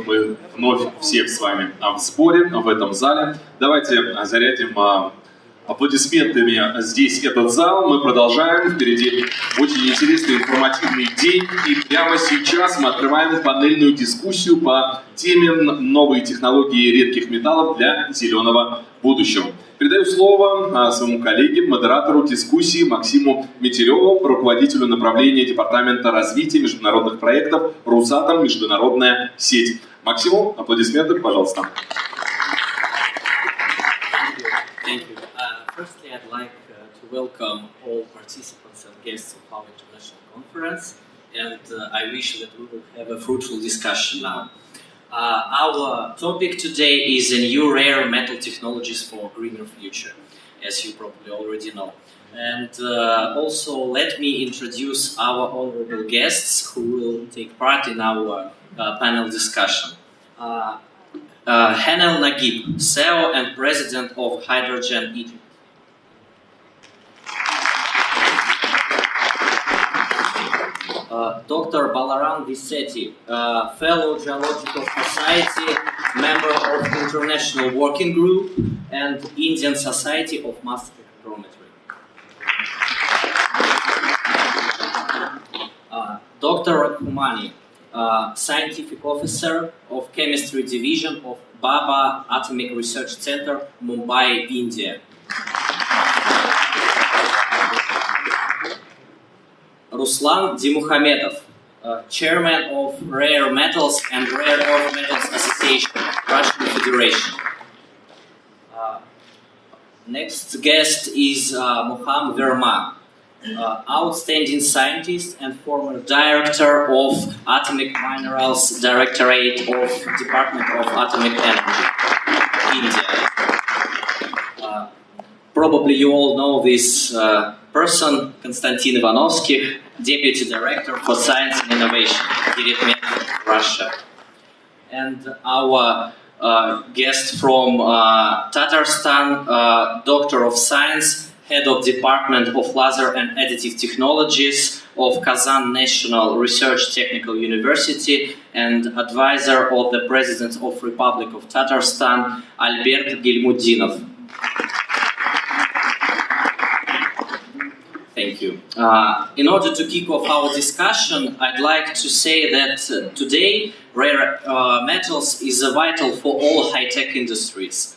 мы вновь все с вами в сборе в этом зале. Давайте зарядим аплодисментами здесь этот зал. Мы продолжаем. Впереди очень интересный информативный день. И прямо сейчас мы открываем панельную дискуссию по теме «Новые технологии редких металлов для зеленого будущего». Передаю слово своему коллеге, модератору дискуссии Максиму Метелеву, руководителю направления Департамента развития международных проектов «Русатом. Международная сеть». Максиму, аплодисменты, пожалуйста. Firstly, I'd like to welcome all participants and guests of our international conference, and I wish that we will have a fruitful discussion now. Our topic today is a new rare metal technologies for a greener future, as you probably already know. And also let me introduce our honorable guests who will take part in our panel discussion. Nageib, CEO and President of Hydrogen Egypt. Dr. Balaram Vysetti, Fellow Geological Society, member of International Working Group and Indian Society of Mass Spectrometry. Dr. Rakhumani, Scientific Officer of Chemistry Division of Baba Atomic Research Center, Mumbai, India. Ruslan Dimukhamedov, Chairman of Rare Metals and Rare Earth Metals Association, Russian Federation. Next guest is Moham Verma, outstanding scientist and former director of Atomic Minerals Directorate of Department of Atomic Energy, India. Probably you all know this person, Konstantin Ivanovskikh, Deputy Director for Science and Innovation, GIREDMET, Russia. And our guest from Tatarstan, Doctor of Science, Head of Department of Laser and Additive Technologies of Kazan National Research Technical University and advisor of the President of Republic of Tatarstan, Gilmutdinov. Thank you. In order to kick off our discussion, I'd like to say that today rare metals is vital for all high-tech industries.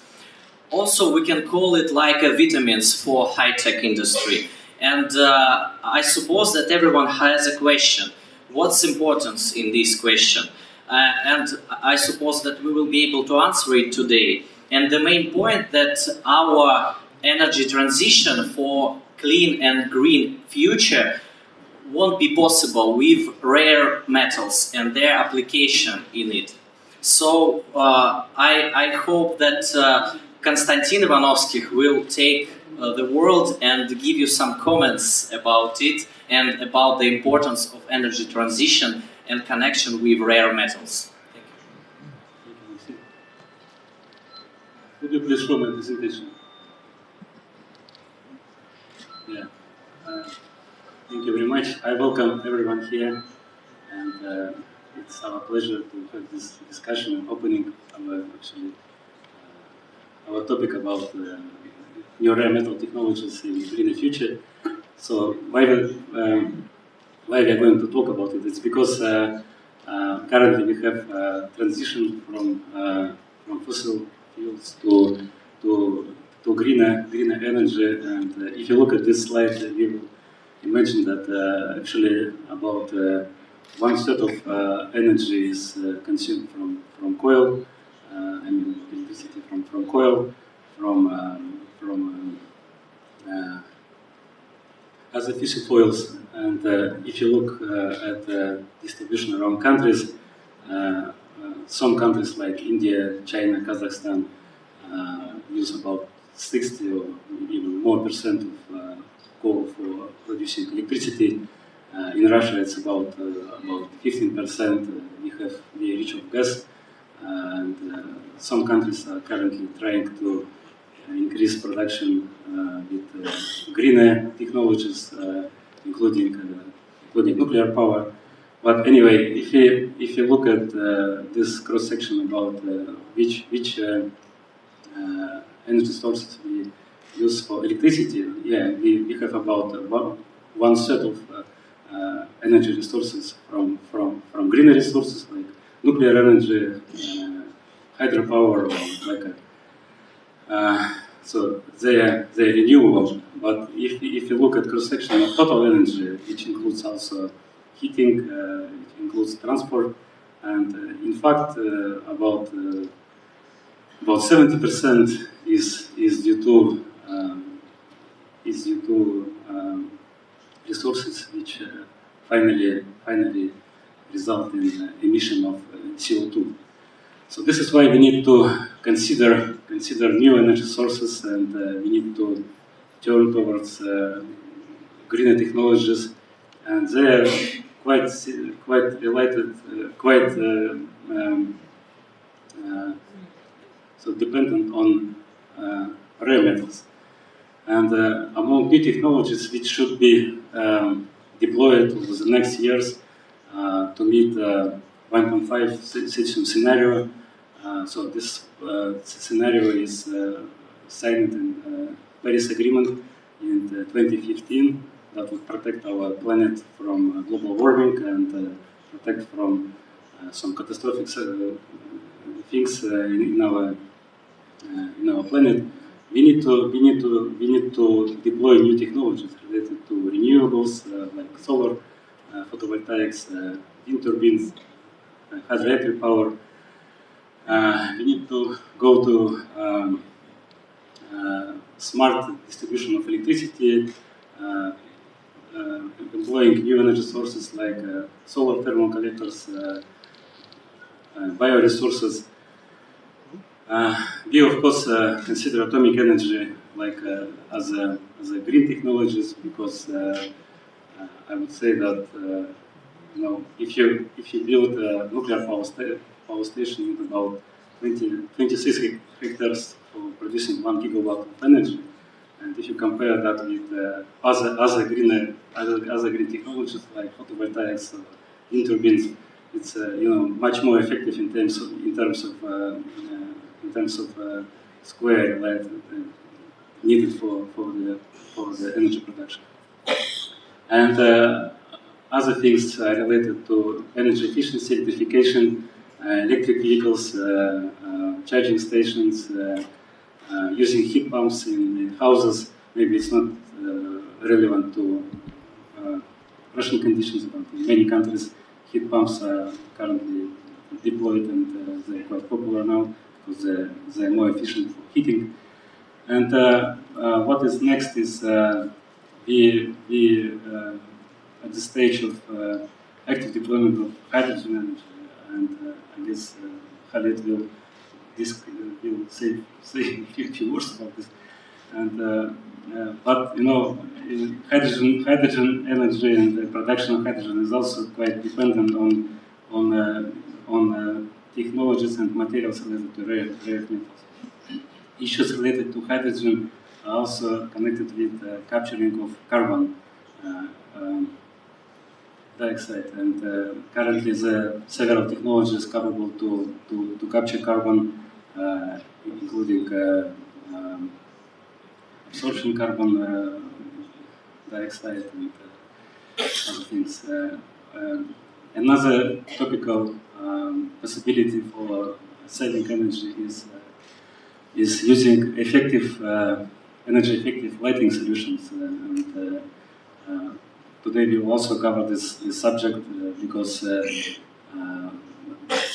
Also, we can call it like vitamins for high-tech industry. And I suppose that everyone has a question. What's importance in this question? And I suppose that we will be able to answer it today. And the main point that our energy transition for clean and green future won't be possible with rare metals and their application in it. So I hope that Konstantin Ivanovskikh will take the world and give you some comments about it and about the importance of energy transition and connection with rare metals. Thank you. Would you please show my presentation? Yeah. Thank you very much. I welcome everyone here, and it's our pleasure to have this discussion and opening our topic about new rare metal technologies in the greener future. So why we are going to talk about it? It's because currently we have transition from fossil fuels to greener energy, and if you look at this slide, you will imagine that actually about 1/3 of energy is consumed from coal. I mean electricity from coal, from artificial fuels, and if you look at the distribution around countries, some countries like India, China, Kazakhstan use about 60 or even more % of coal for producing electricity. In Russia, it's about 15%. We are rich of gas, and some countries are currently trying to increase production with greener technologies, including nuclear power. but anyway, if you look at this cross section about which energy sources we use for electricity, yeah, we have about one set of energy resources from greener resources like nuclear energy, hydropower, or like so they are renewable. But if you look at cross section of total energy, which includes also heating, it includes transport, and in fact about 70% is due to resources which finally result in emission of CO2. So this is why we need to consider new energy sources, and we need to turn towards greener technologies, and they are quite related, so dependent on rare metals. And among new technologies which should be deployed over the next years to meet 1.5 situation scenario. So this scenario is signed in Paris Agreement in 2015 that would protect our planet from global warming and protect from some catastrophic things in our planet. We need to deploy new technologies related to renewables like solar, photovoltaics, wind turbines, hydroelectric power. We need to go to smart distribution of electricity, employing new energy sources like solar thermal collectors, bioresources. We of course consider atomic energy like as a green technologies, because I would say that if you build a nuclear power station with about 26 hectares for producing 1 gigawatt of energy, and if you compare that with other green technologies like photovoltaics, wind turbines, it's much more effective in terms of square light needed for the energy production. And other things related to energy efficiency, electrification, electric vehicles, charging stations, using heat pumps in houses. Maybe it's not relevant to Russian conditions, but in many countries heat pumps are currently deployed, and they're quite popular now because they're more efficient for heating. And what is next is we at the stage of active deployment of hydrogen energy, and I guess Khaled will say a few words about this. And but hydrogen energy and the production of hydrogen is also quite dependent on technologies and materials related to rare metals. Issues related to hydrogen are also connected with capturing of carbon dioxide, and currently there are several technologies capable to capture carbon, including absorption carbon dioxide and other things. Another topical possibility for saving energy is using energy effective lighting solutions. Today we will also cover this subject because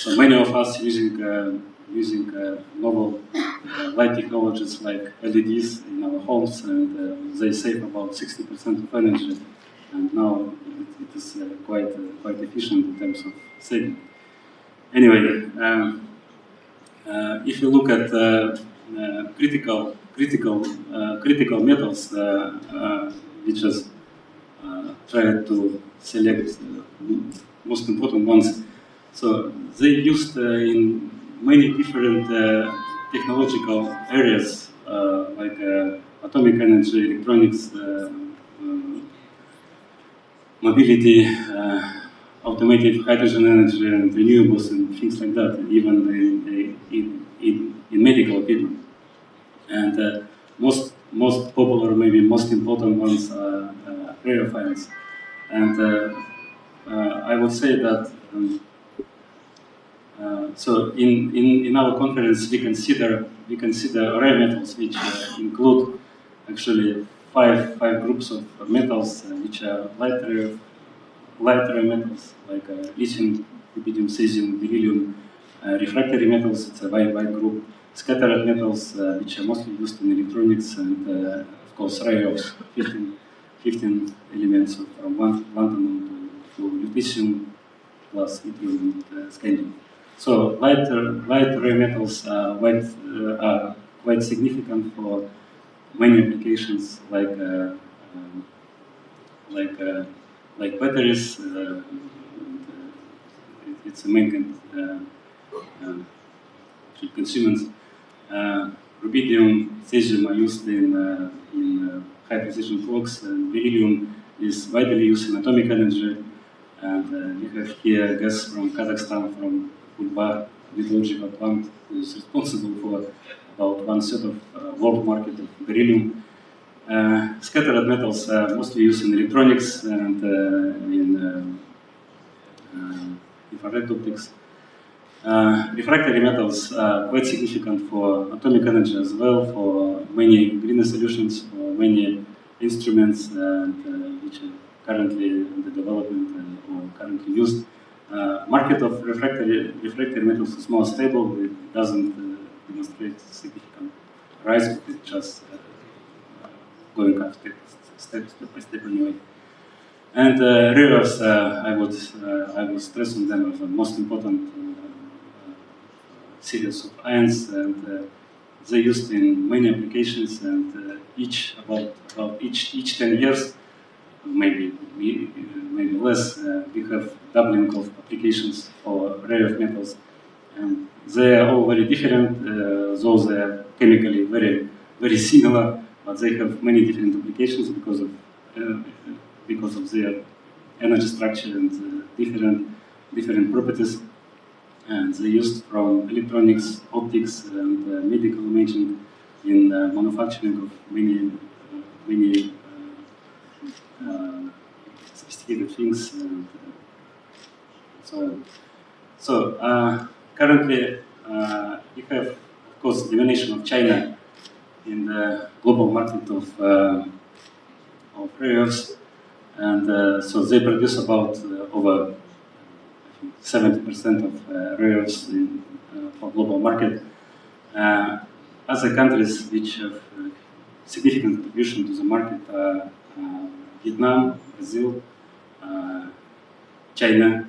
so many of us using novel light technologies like LEDs in our homes, and they save about 60% of energy, and now it is quite efficient in terms of saving. Anyway, if you look at critical metals, which is tried to select most important ones. So they used in many different technological areas like atomic energy, electronics, mobility, automotive, hydrogen energy, and renewables, and things like that, even in medical equipment. And most popular, maybe most important ones are rare finds. And I would say that so in our conference we consider rare metals, which include actually five groups of metals, which are light rare metals like lithium, rubidium, cesium, beryllium. Refractory metals, it's a wide group. Scattered metals, which are mostly used in electronics, and of course rare earths, 15 elements from one atom to lutetium plus yttrium and scandium. So light rare metals are quite significant for many applications like batteries. It's a main consumers. Rubidium, cesium are used in high precision clocks, and beryllium is widely used in atomic energy. And we have here gas from Kazakhstan, from Ulba Geological plant, who is responsible for about 1/3 of world market of beryllium. Scattered metals are mostly used in electronics and in infrared optics. Refractory metals are quite significant for atomic energy as well, for many green solutions, for many instruments which are currently in the development or currently used. Market of refractory metals is more stable. It doesn't demonstrate significant rise, but it's just going up step by step anyway. And rare earths, I would stress on them as the most important series of ions, and they're used in many applications. And each 10 years, maybe less, we have doubling of applications for rare earth metals, and they are all very different. Though they are chemically very similar, but they have many different applications because of their energy structure and different properties. And they used from electronics, optics, and medical imaging in manufacturing of many sophisticated things. And so on. So currently, we have, of course, domination of China in the global market of rare earths, and so they produce about over 70% of rare earths for global market. Other countries which have significant contribution to the market are Vietnam, Brazil, China,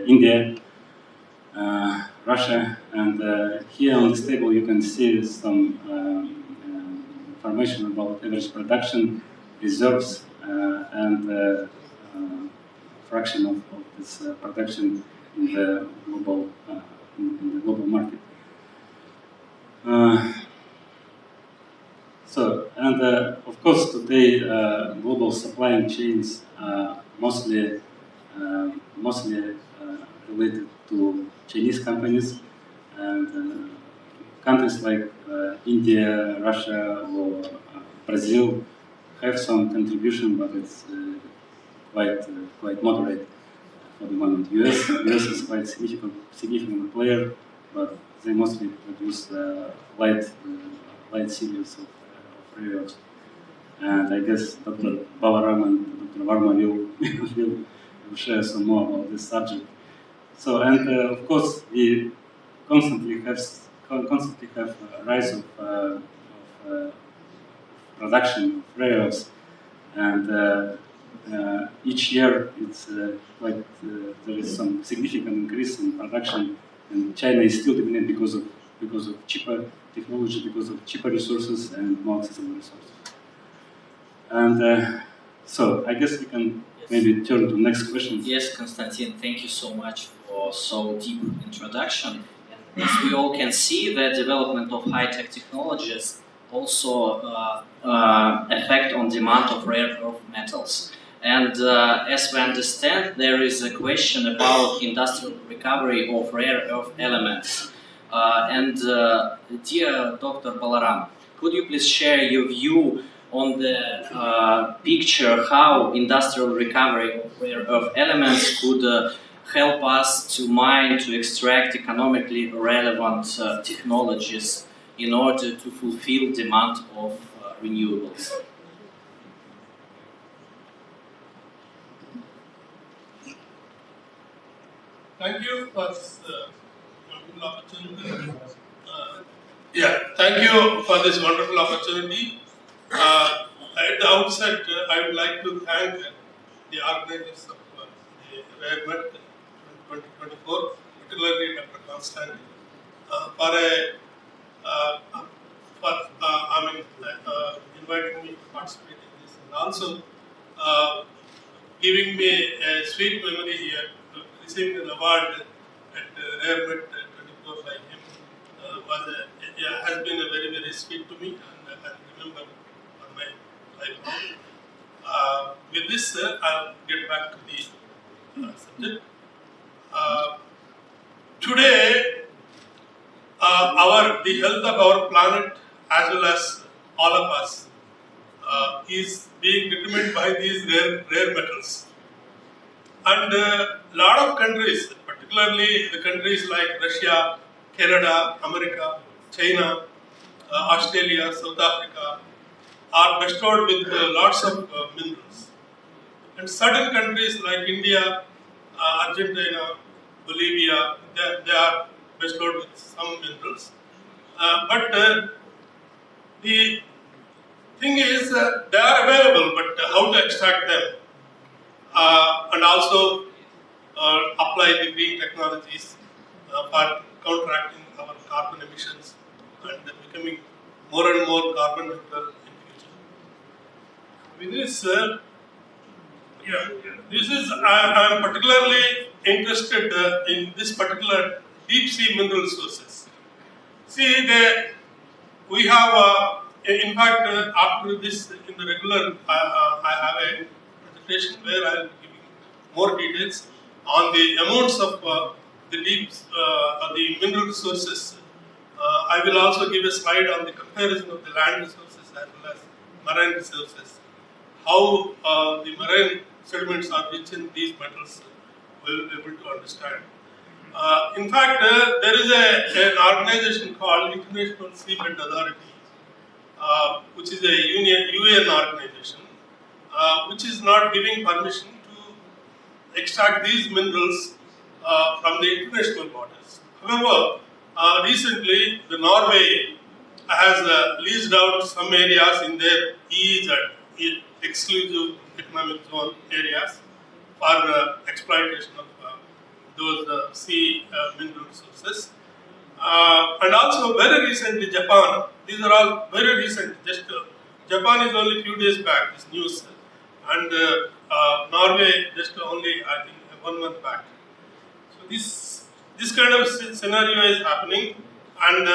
India, Russia, and here on this table you can see some information about average production, reserves, and fraction of this production in the global market. Of course, today global supply chains are mostly related to Chinese companies, and countries like India, Russia, or Brazil have some contribution, but it's quite moderate for the moment. US is quite significant player, but they mostly produce light series of rare earths. And I guess Dr. Balaram and Dr. Verma will share some more about this subject. So, and of course, we constantly have a rise of production of rare earths, and each year it's there is some significant increase in production, and China is still dominant because of cheaper technology, because of cheaper resources and more accessible resources. And so I guess we can maybe turn to next question. Yes, Konstantin, thank you so much for so deep introduction. As we all can see, the development of high-tech technologies also affect on demand of rare earth metals. And as we understand, there is a question about industrial recovery of rare earth elements. Dear Dr. Balaram, could you please share your view on the picture how industrial recovery of rare earth elements could help us to mine, to extract economically relevant technologies in order to fulfill demand of renewables? Thank you for this wonderful opportunity. Thank you for this wonderful opportunity. At the outset, I would like to thank the organizers of the RAREMET 2024, particularly Dr. Konstantin, inviting me to participate in this, and also giving me a sweet memory here, receiving an award at RAREMET 24 by him has been a very, very sweet to me, and I remember for my life. With this, I'll get back to the subject. Today, the health of our planet, as well as all of us, is being determined by these rare metals. And a lot of countries, particularly the countries like Russia, Canada, America, China, Australia, South Africa, are bestowed with lots of minerals. And certain countries like India, Argentina, Bolivia, they are bestowed with some minerals. But the thing is, they are available, but how to extract them? And also apply the green technologies for counteracting our carbon emissions and becoming more and more carbon neutral in future. With this, I am particularly interested in this particular deep sea mineral sources. See, we have, in fact, after this, in the regular, I have a presentation where I will be giving more details on the amounts of the mineral resources. I will also give a slide on the comparison of the land resources as well as marine resources. How the marine sediments are rich in these metals, we will be able to understand. In fact, there is an organization called International Seabed Authority, which is a UN organization, which is not giving permission to extract these minerals from the international waters. However, recently the Norway has leased out some areas in their EEZ, exclusive economic zone areas, for exploitation of those sea mineral resources. And also very recently Japan, these are all very recent, just Japan is only few days back, this news, and Norway just only, I think, 1 month back. So this kind of scenario is happening, and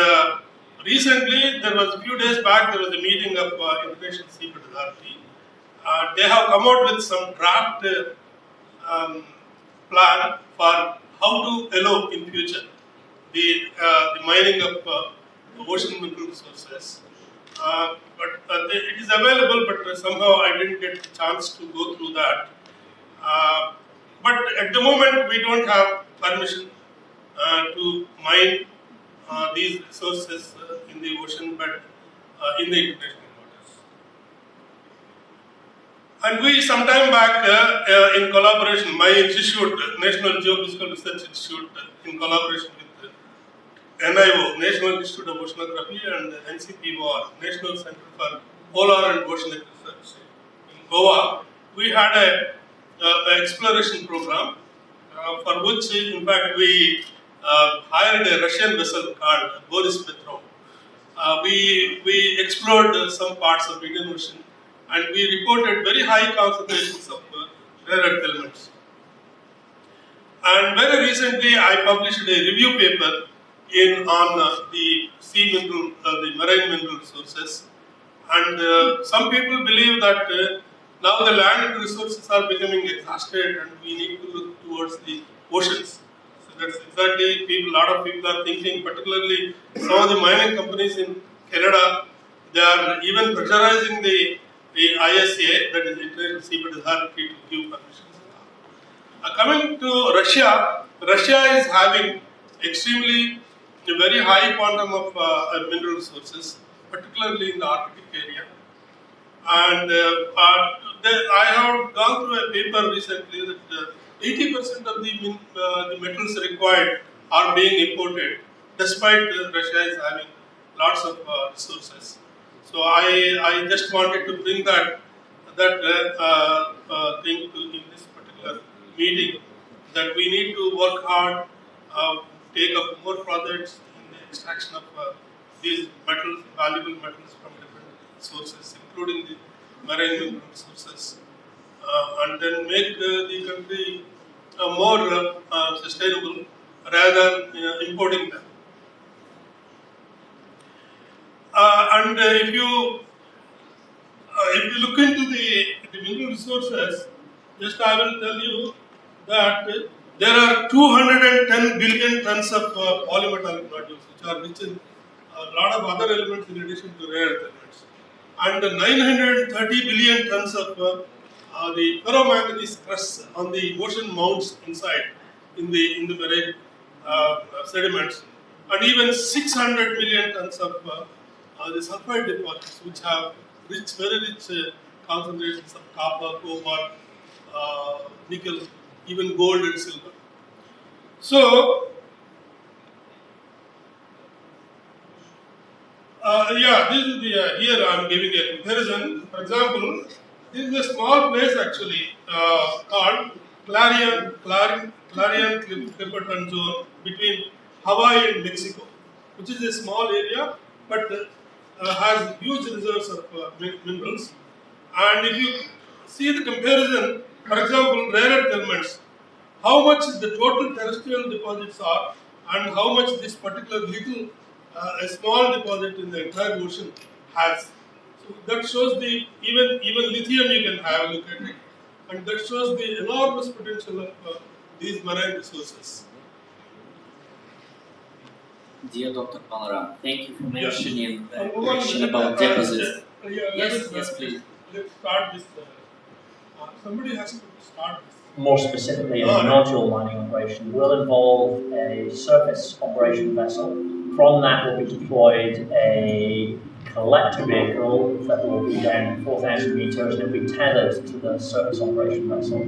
recently, there was a few days back, there was a meeting of International Seabed Authority. They have come out with some draft plan for how to allow in future the mining of ocean mineral resources. But it is available, but somehow I didn't get the chance to go through that. But at the moment, we don't have permission to mine these resources in the ocean bed in the international waters. And we sometime back in collaboration, my institute, National Geophysical Research Institute, in collaboration with NIO, National Institute of Oceanography, and NCPOR, National Center for Polar and Oceanic Research in Goa, we had an exploration program for which, in fact, we hired a Russian vessel called Boris Petrov. We explored some parts of Indian Ocean, and we reported very high concentrations of rare earth elements. And very recently, I published a review paper on the sea mineral, the marine mineral resources. And some people believe that Now the land resources are becoming exhausted and we need to look towards the oceans. So that's exactly a lot of people are thinking, particularly some of the mining companies in Canada, they are even pressurizing the ISA, that is International Seabed Authority, to give permissions. Coming to Russia, Russia is having extremely a very high quantum of mineral resources, particularly in the Arctic area. And I have gone through a paper recently that 80% of the metals required are being imported, despite Russia is having lots of resources. So I just wanted to bring that thing to in this particular meeting, that we need to work hard, take up more projects in the extraction of these metals, valuable metals from different sources, including the marine mineral resources, and then make the country more sustainable rather than importing them. And if you look into the mineral resources, just I will tell you that there are 210 billion tons of polymetallic nodules, which are rich in a lot of other elements in addition to rare earth elements, and 930 billion tons of the ferromanganese crusts on the ocean mounts inside in the marine sediments, and even 600 million tons of the sulfide deposits, which have very rich concentrations of copper, cobalt, nickel, even gold and silver. So, this is the here I am giving a comparison. For example, this is a small place actually called Clarion Clipperton Zone between Hawaii and Mexico, which is a small area but has huge reserves of minerals. And if you see the comparison, for example, rare earth elements, how much the total terrestrial deposits are and how much this particular little, a small deposit in the entire ocean has. So that shows the, even lithium you can have a look at it, and that shows the enormous potential of these marine resources. Dear Dr. Balaram, thank you for mentioning the question about deposits. Yes, please. Let's start this. Somebody has to start this. More specifically, a nodule mining operation will involve a surface operation vessel. From that will be deployed a collector vehicle that will be down 4,000 meters and it will be tethered to the surface operation vessel.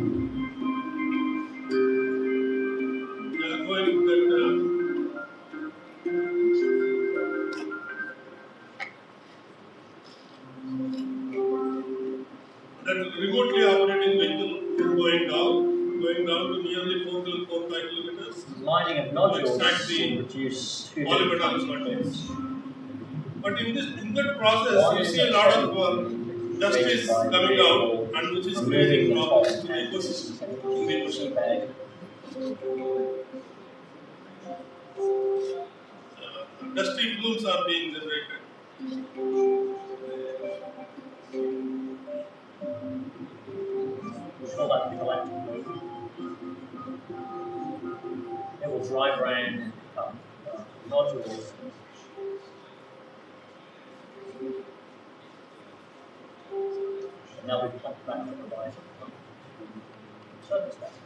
That remotely operating vehicle is going down to nearly 4.5 kilometers. Mining of nodules will reduce polymetallic nodules. But in that process, you see a lot of dust is coming out, and which is creating problems to the ecosystem in the ocean. Dusty plumes are being generated. It will drive around nodules. And they'll be pumped back to provide surface vessel.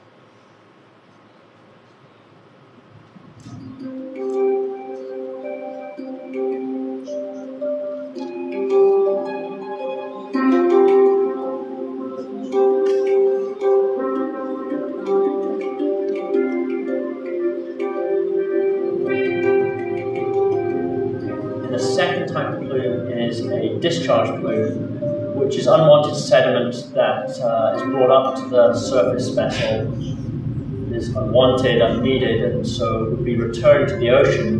The second type of plume is a discharge plume, which is unwanted sediment that is brought up to the surface vessel. It is unwanted, unneeded, and so it would be returned to the ocean.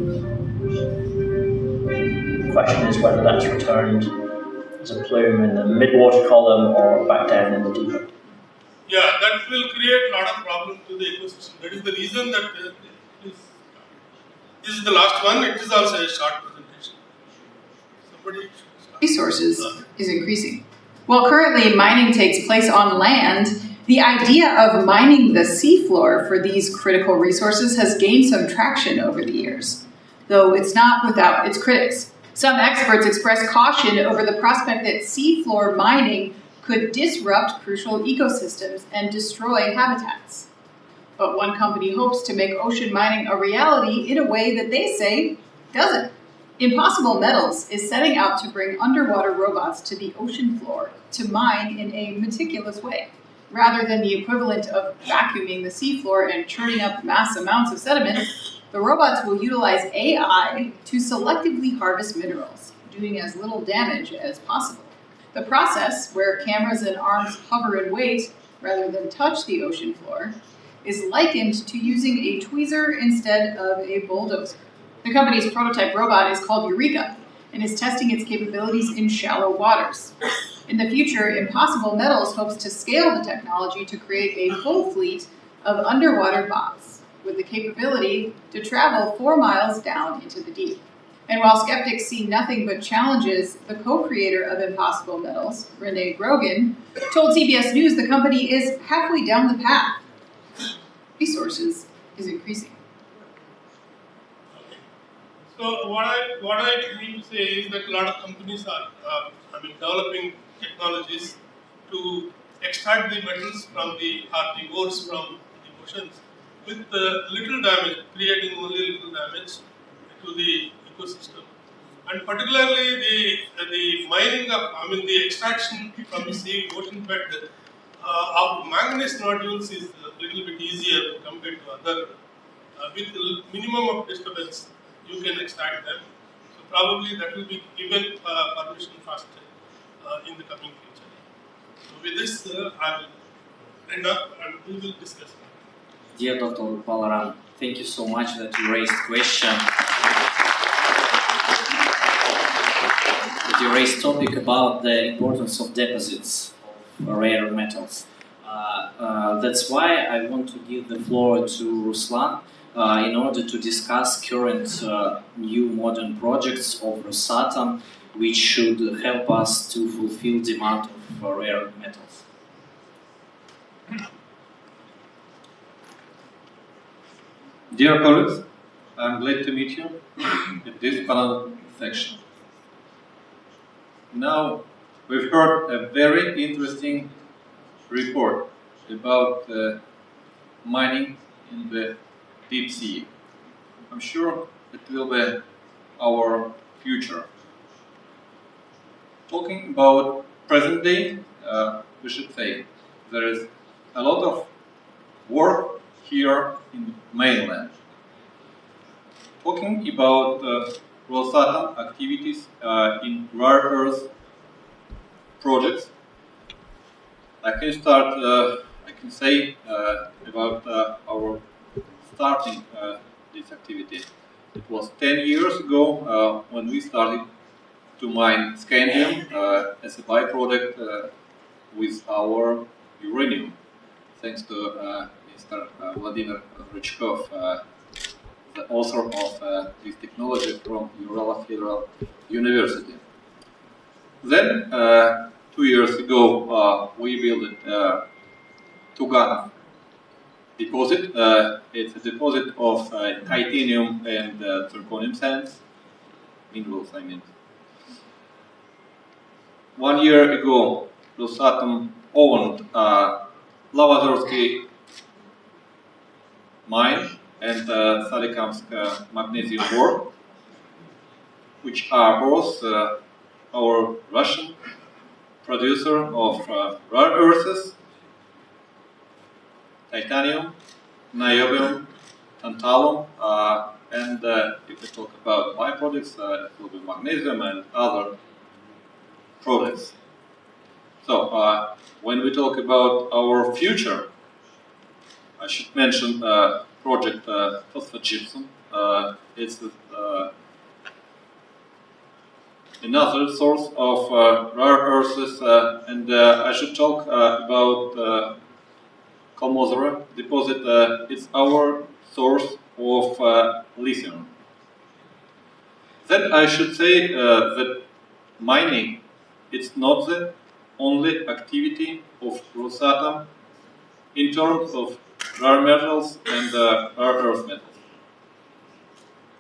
The question is whether that's returned as a plume in the mid-water column or back down in the deeper. Yeah, that will create a lot of problems to the ecosystem. That is the reason that this is the last one. It is also a short presentation. Somebody resources is increasing. While currently mining takes place on land, the idea of mining the seafloor for these critical resources has gained some traction over the years, though it's not without its critics. Some experts express caution over the prospect that seafloor mining could disrupt crucial ecosystems and destroy habitats. But one company hopes to make ocean mining a reality in a way that they say doesn't. Impossible Metals is setting out to bring underwater robots to the ocean floor to mine in a meticulous way. Rather than the equivalent of vacuuming the seafloor and churning up mass amounts of sediment, the robots will utilize AI to selectively harvest minerals, doing as little damage as possible. The process, where cameras and arms hover and wait rather than touch the ocean floor, is likened to using a tweezer instead of a bulldozer. The company's prototype robot is called Eureka and is testing its capabilities in shallow waters. In the future, Impossible Metals hopes to scale the technology to create a full fleet of underwater bots with the capability to travel 4 miles down into the deep. And while skeptics see nothing but challenges, the co-creator of Impossible Metals, Renee Grogan, told CBS News the company is halfway down the path. Resources is increasing. So what I mean to say is that a lot of companies are developing technologies to extract the metals from the ores from the oceans with little damage, creating only little damage to the ecosystem. And particularly the mining of, the extraction from the sea ocean bed of manganese nodules is a little bit easier compared to other. With minimum of disturbance, you can extract them. So probably that will be given permission faster in the coming future. So with this, I will end up and we will discuss. Dear Dr. Balaram, thank you so much that you raised question. That you raised topic about the importance of deposits of rare metals. That's why I want to give the floor to Ruslan in order to discuss current new modern projects of Rosatom which should help us to fulfill demand of rare metals. Dear colleagues, I'm glad to meet you in this panel section. Now, we've heard a very interesting report about mining in the deep sea. I'm sure it will be our future. Talking about present day, we should say there is a lot of work here in mainland. Talking about Rosatom activities in rare earth projects, I can say about our starting this activity. It was 10 years ago when we started to mine scandium as a byproduct with our uranium, thanks to Mr. Vladimir Rычkov, the author of this technology from Urala Federal University. Then, 2 years ago, we built Tuganov deposit. It's a deposit of titanium and zirconium sands, minerals, I mean. 1 year ago, Rosatom owned Lavazorsky mine and Solikamsk magnesium ore, which are both our Russian producer of rare earths, titanium, niobium, tantalum, and if we talk about byproducts, it will be magnesium and other products. So, when we talk about our future, I should mention project phosphogypsum. It's another source of rare earths, and I should talk about Kalmozora deposit. It's our source of lithium. Then I should say that mining, it's not the only activity of Rosatom in terms of rare metals and rare earth metals.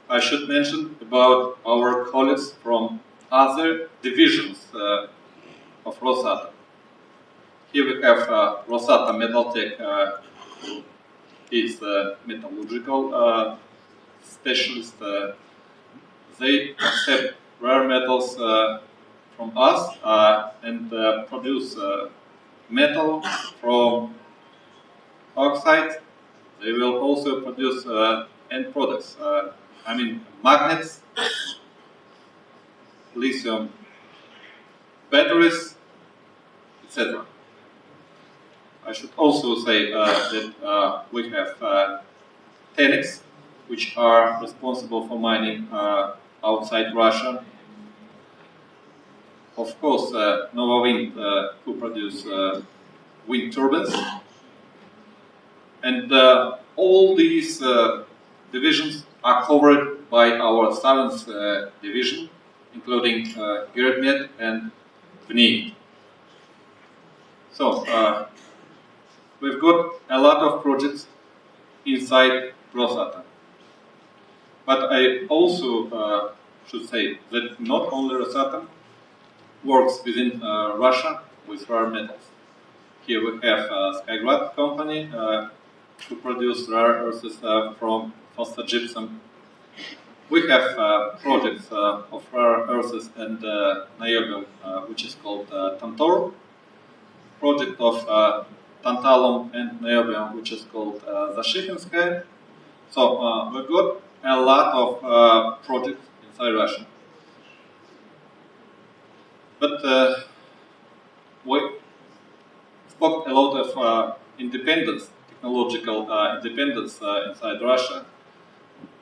I should mention about our colleagues from other divisions of Rosatom. Here we have Rosatom Metaltech, who is a metallurgical specialist. They accept rare metals from us and produce metal from oxides. They will also produce end products. I mean magnets, lithium batteries, etc. I should also say that we have Tenex, which are responsible for mining outside Russia. Of course, Nova Wind, who produce wind turbines. And all these divisions are covered by our seventh division, including GIREDMET and KNITU. So, we've got a lot of projects inside Rosatom. But I also should say that not only Rosatom works within Russia with rare metals. Here we have Skygrad company who produce rare earths from phosphogypsum. We have projects of rare earths and niobium, which is called Tantor. Project of tantalum and niobium, which is called Zashikinskaya. So we've got a lot of projects inside Russia. But we spoke a lot of independence, technological independence inside Russia.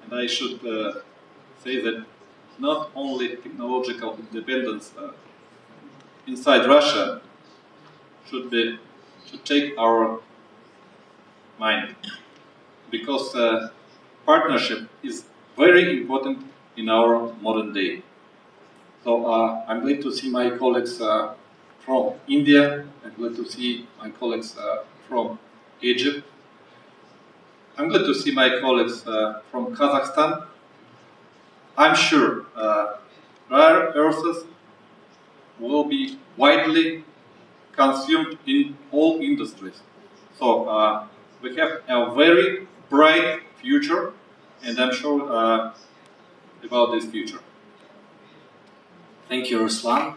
And I should say that not only technological independence inside Russia should take our mind, because partnership is very important in our modern day. So I'm glad to see my colleagues from India. I'm glad to see my colleagues from Egypt. I'm glad to see my colleagues from Kazakhstan. I'm sure rare earths will be widely consumed in all industries. So we have a very bright future, and I'm sure about this future. Thank you, Ruslan.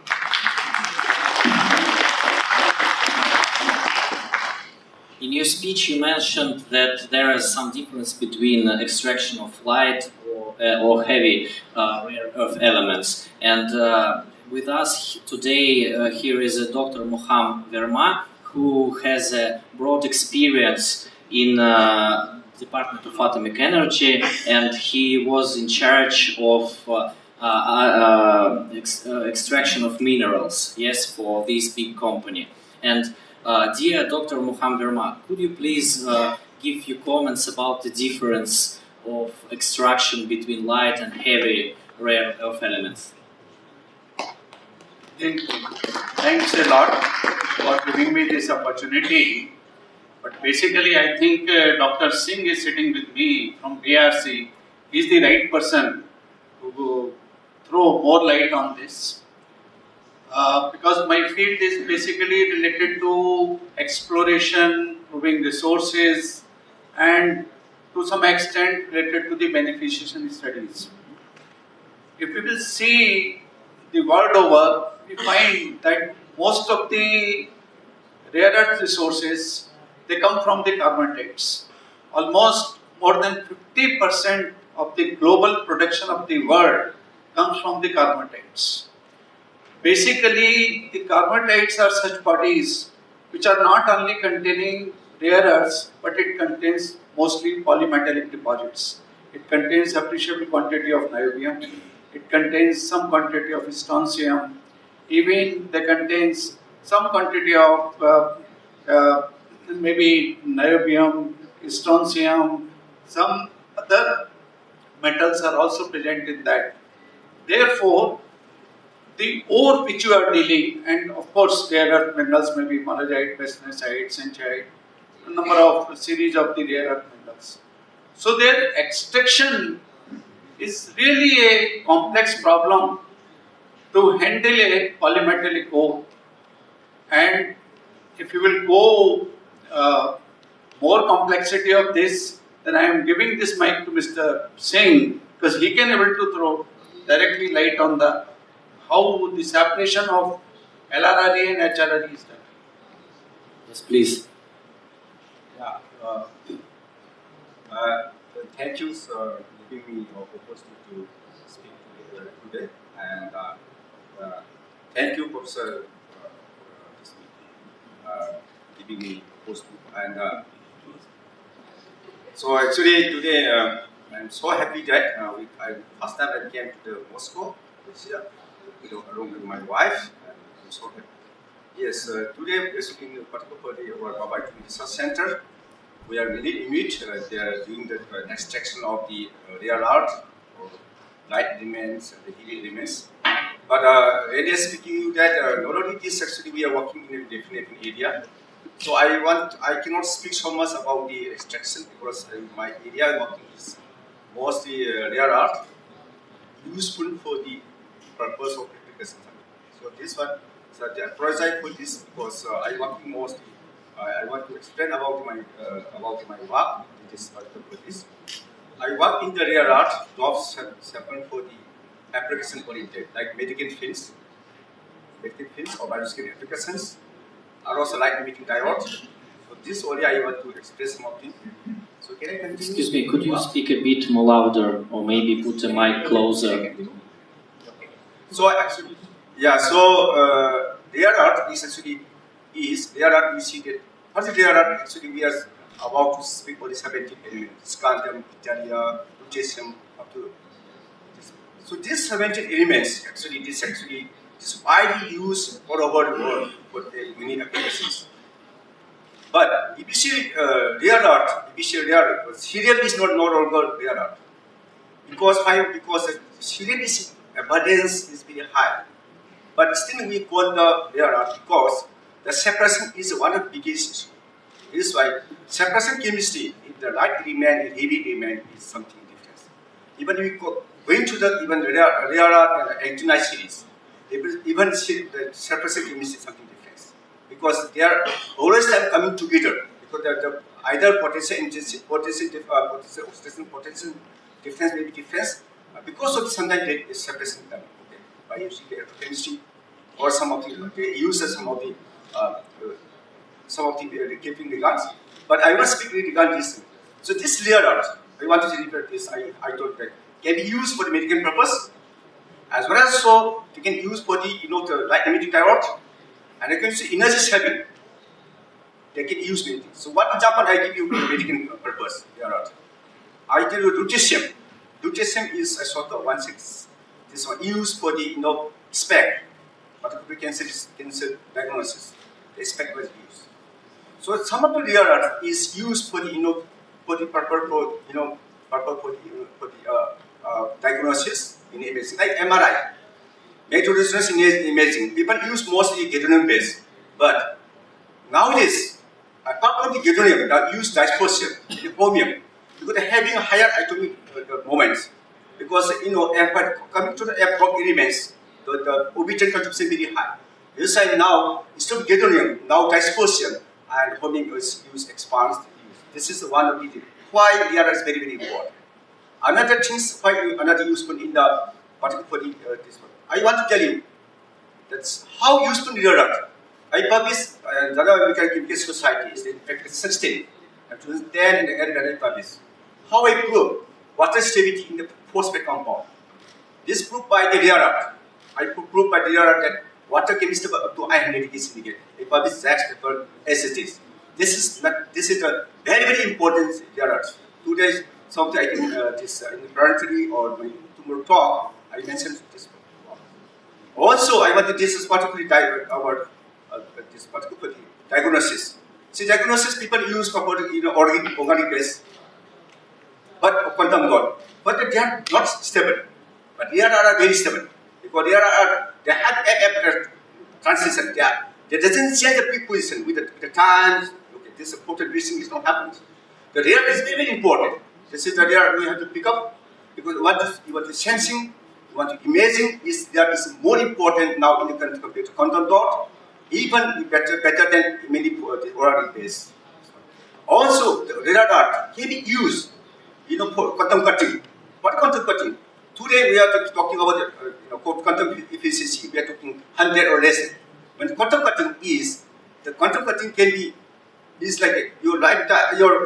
In your speech, you mentioned that there is some difference between extraction of light or heavy rare earth elements. And with us today, here is Dr. Moham Verma, who has a broad experience in Department of Atomic Energy, and he was in charge of extraction of minerals, yes, for this big company. And dear Dr. Moham Verma, could you please give your comments about the difference of extraction between light and heavy rare earth elements? Thanks a lot for giving me this opportunity. But basically, I think Dr. Singh is sitting with me from ARC. He's the right person to throw more light on this. Because my field is basically related to exploration, proving resources, and to some extent related to the beneficiation studies. If we will see the world over, we find that most of the rare earth resources, they come from the carbonatites. Almost more than 50% of the global production of the world comes from the carbonatites. Basically, the carbonatites are such bodies which are not only containing rare earths, but it contains mostly polymetallic deposits. It contains appreciable quantity of niobium. It contains some quantity of strontium. Even they contains some quantity of maybe niobium, strontium, some other metals are also present in that. Therefore, the ore which you are dealing, and of course rare earth minerals may be monazite, bastnasite, centrite, a number of series of the rare earth minerals. So their extraction is really a complex problem to handle a polymetallic ore. And if you will go more complexity of this, then I am giving this mic to Mr. Singh, because he can able to throw directly light on the how the separation of LRRE and HRRE is done. Yes, please. Yeah, thank you for giving me the opportunity to speak today, and thank you, Professor, giving me opportunity. And so actually today I'm so happy that first time I came to Moscow this year, along with my wife, and I'm so happy. Yes, today we're speaking particularly about Mobile Research Center. We are really unique. They are doing the extraction of the rare earth, or light elements, and the heavy elements. But really speaking, that not only this, actually we are working in a definite area. So I cannot speak so much about the extraction, because my area working is mostly rare earth, useful for the purpose of application. So this one, so the project for this, because I working mostly. I want to explain about my work. This for this. I work in the rare earth jobs happen for the application oriented, like medical fields or biological applications, are also light emitting diodes. So this only I want to express something. So can I continue? Excuse me, could you speak a bit more louder, or maybe put the mic closer? Okay. So actually, yeah. So rare earth is actually rare earth. We see that what is rare earth? Actually, we are about to speak about the 17 elements: scandium, gallium, potassium, up to this. So these 17 elements actually is widely used all over the world for many applications. But if you see rare earth, helium is not no longer rare earth. Because why? Because the helium abundance is very high. But still we call the rare earth because the separation is one of the biggest issues. This is why separation chemistry, if the light element and heavy element is something different. Even we going to the rare earth and actinide series, even the separation chemistry is something different. Because they are always coming together. Because the either potential intensity, potential difference may be different. Because of sometimes there is separation done, okay, by using the chemistry, or some of the they use some of the keeping regards. But I will speak regarding this. So this rare earth, I want to repeat this. I told that can be used for the medical purpose, as well as so they can use for the the light emitting diode, and I can see energy saving. They can use many things. So what example I give you for medical purpose rare earth? I tell you lutetium. Lutetium is a sort of 1/6. This one used for the SPECT, particularly cancer diagnosis. The SPECT was used. So some of the rare earth is used for the for the diagnosis in imaging, like MRI, magnetic resonance imaging. People use mostly gadolinium based, but nowadays apart from the gadolinium, they use dysprosium, the chromium, because they're having higher atomic moments. Because coming to the F-block elements, the orbital contribution is very high. This is now instead of gadolinium, now dysprosium and chromium is used expands. This is one of the why the is very important. Another thing, another useful in the particularly this one. I want to tell you that's how useful rare earth. I published the Chemical Chemistry Society is in fact 16 and 2010 in the area I published. How I prove water stability in the phosphate compound. This proved by the rare earth. I proved by the rare earth that water chemistry up to iron is indicated. I published that paper as it is. This is a very important rare earth. Today, something I think in the Plenary or tomorrow talk, I mentioned this. Also, I want to discuss particularly about this particular diagnosis. See, diagnosis people use for organic base, but quantum dot. But they are not stable. But rare are very stable because rare are they have a transition. They doesn't change the peak position with the time. Okay, this photon reaching is not happening. The radar is very important. This is the radar we have to pick up because what you want to sensing, you want to imaging is that is more important now in the computer quantum dot, even better than many oral based. Also, the radar dot can be used, for quantum cutting. What quantum cutting? Today we are talking about quantum efficiency. We are talking 100 or less. When quantum cutting is, the quantum cutting can be like your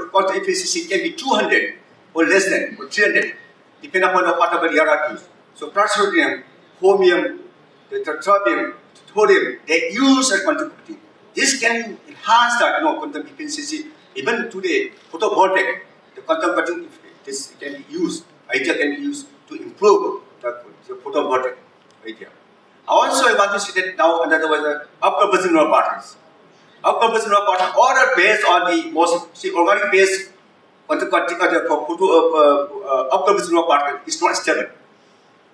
quantum efficiency can be 200 or less than or 300, depending upon whatever you are used. So praseodymium, chromium, the terbium, thorium, they use a quantum cutting. This can enhance that quantum efficiency. Even today, photovoltaic, the quantum cutting this can be used. Idea can be used to improve the photovoltaic idea. Also, I want to say that now another was the up-conversion neural particles. Up-conversion neural particles all are based on the most organic based quantum cutting up-conversion neural particle is not stable.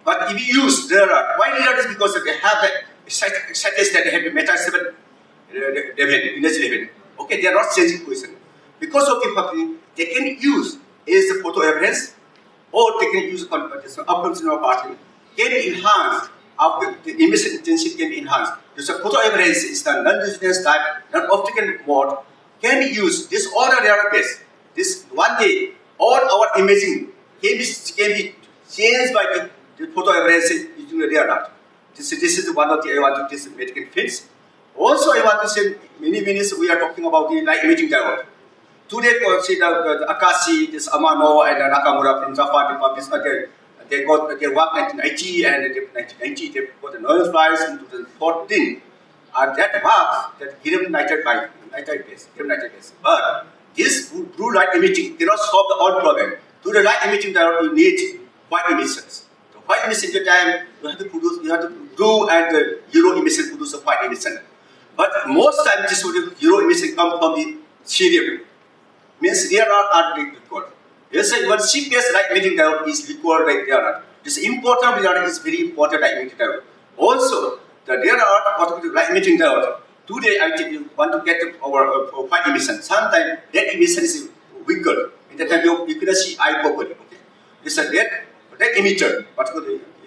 But if you use radar, why radar is because they have the scientists that they have the meta-7 energy level. Okay, they are not changing position. Because of the they can use is the photo evidence, or they can use up-conversion neural particle can be enhanced. The emission intensity can be enhanced. So photo evidence is the non-resonance type, non-optical mode, can be used. This all are radar based. This one day, all our imaging can be changed by the photo evidence using the radar. This is one of the I want to medical fields. Also, I want to say many minutes we are talking about the light imaging diode. Today, see the Akashi, this Amano, and Nakamura from Japan, they published again. They worked 1990 and 1990 they got the Nobel Prize in 2014. That marks that helium nitride gas. But this blue light emitting cannot solve the all problem. To the light emitting diode, you need white emissions. The white emission time you have to blue and the yellow emission produce a white emission. But most times this yellow emission comes from the cerium. Means there are required. Yes, one CPS light emitting diode is required by radar. This important radar is very important light emitting diode. Also, the radar light emitting diode. Today, I think you want to get our white emission. Sometimes red emission is weaker. In the time you cannot see eye properly. Okay, this is a red emitter.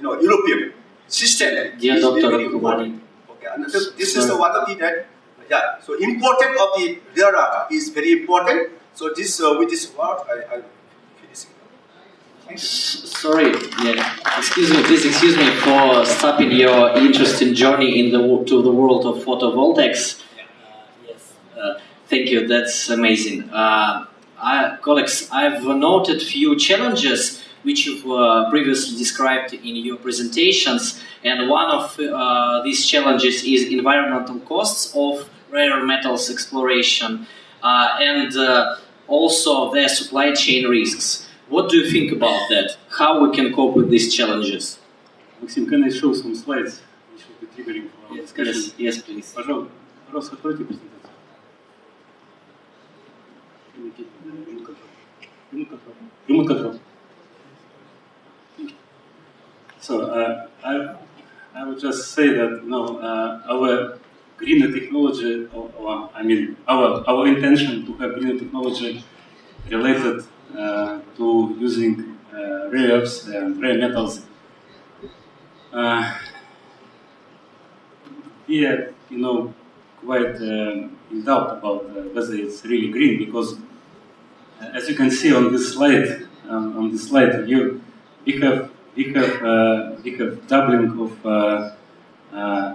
European system. Dear Dr. Kumari. Okay, and this is the one of the that. Yeah. So important of the radar is very important. So this with this word I Sorry, please excuse me for stopping your interesting journey to the world of photovoltaics. Yes, thank you, that's amazing. Colleagues, I've noted few challenges which you've previously described in your presentations, and one of these challenges is environmental costs of rare metals exploration and also their supply chain risks. What do you think about that? How we can cope with these challenges? Maxim, can I show some slides which will be triggering for our discussion? Yes, please. Пожалуйста, откройте презентацию. Remote control. So I would just say that our greener technology, our intention to have greener technology related to using rare earths and rare metals. We are, quite in doubt about whether it's really green, because as you can see on this slide, we have doubling of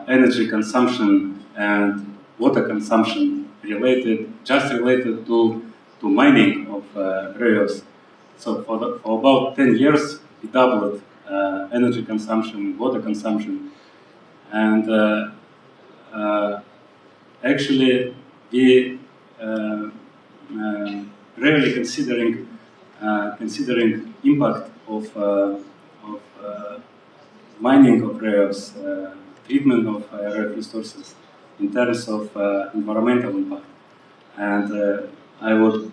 energy consumption and water consumption related to mining of rare earths. So for about 10 years, we doubled energy consumption, water consumption, and actually we rarely considering impact of mining of rare earths, treatment of rare resources in terms of environmental impact. And I would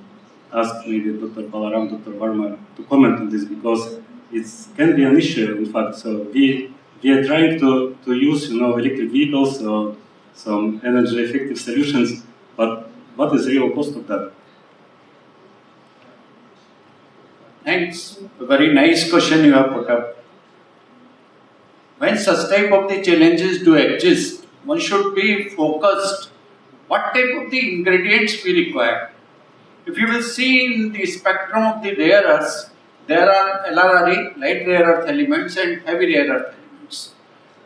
ask maybe Dr. Balaram, Dr. Verma to comment on this, because it can be an issue, in fact. So we we are trying to use, electric vehicles or some energy-effective solutions, but what is the real cost of that? Thanks. A very nice question you have put up. When such type of the challenges do exist, one should be focused what type of the ingredients we require. If you will see in the spectrum of the rare earths, there are LRRE, light rare earth elements, and heavy rare earth elements.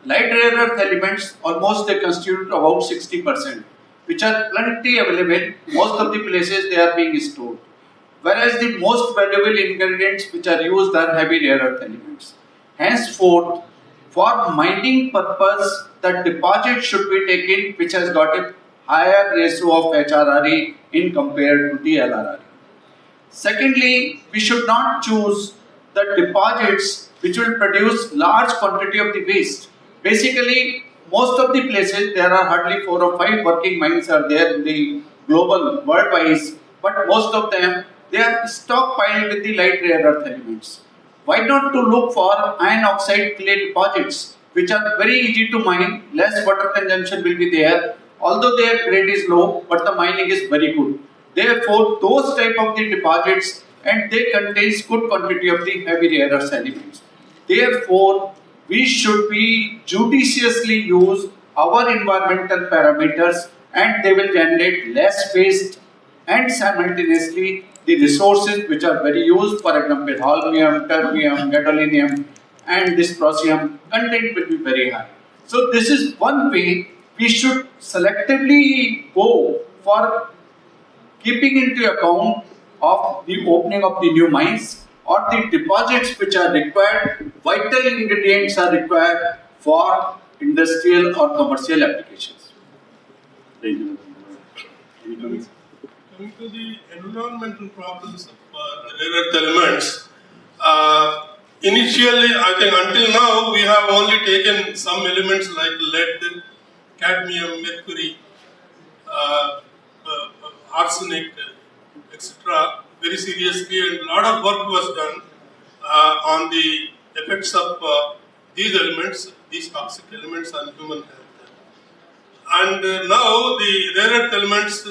Light rare earth elements, almost they constitute about 60%, which are plenty available. Most of the places they are being stored. Whereas the most valuable ingredients which are used are heavy rare earth elements. Henceforth, for mining purpose, the deposit should be taken which has got a higher ratio of HRRE in compared to the LRRE. Secondly, we should not choose the deposits which will produce large quantity of the waste. Basically, most of the places there are hardly 4 or 5 working mines are there in the global worldwide, but most of them they are stockpiled with the light rare earth elements. Why not to look for iron oxide clay deposits which are very easy to mine, less water consumption will be there, although their grade is low, but the mining is very good. Therefore, those type of the deposits and they contains good quantity of the heavy rare earth elements. Therefore, we should be judiciously use our environmental parameters and they will generate less waste and simultaneously the resources which are very used, for example, holmium, terbium, gadolinium and dysprosium content will be very high. So this is one way we should selectively go for keeping into account of the opening of the new mines or the deposits which are required, vital ingredients are required for industrial or commercial applications. Thank you. Coming to the environmental problems of the rare earth elements, initially, I think until now, we have only taken some elements like lead, cadmium, mercury, arsenic, etc. very seriously, and a lot of work was done on the effects of these elements, these toxic elements on human health. And now the rare earth elements,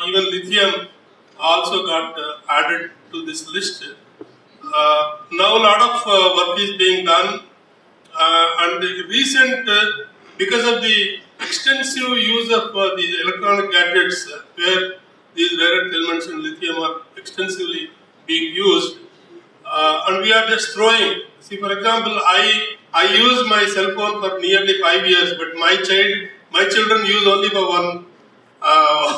even lithium, also got added to this list. Now a lot of work is being done, and the recent, because of the extensive use of these electronic gadgets, where these rare earth elements and lithium are extensively being used, and we are just throwing. See, for example, I use my cell phone for nearly 5 years, but my children use only for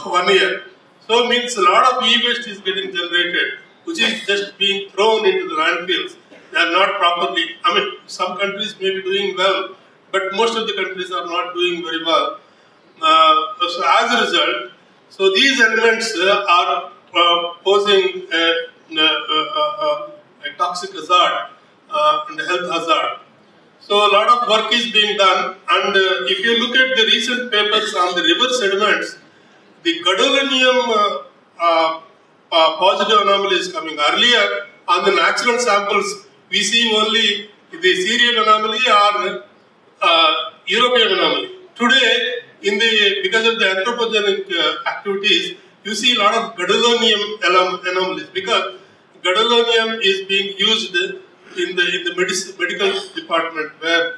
1 year. So it means a lot of e-waste is getting generated, which is just being thrown into the landfills. They are not properly, some countries may be doing well, but most of the countries are not doing very well. So as a result, so these elements are posing a toxic hazard and a health hazard. So a lot of work is being done, and if you look at the recent papers on the river sediments, the gadolinium positive anomaly is coming. Earlier, on the natural samples, we see only the Syrian anomaly or European anomaly. Today, because of the anthropogenic activities, you see a lot of gadolinium anomalies, because gadolinium is being used in the medical department, where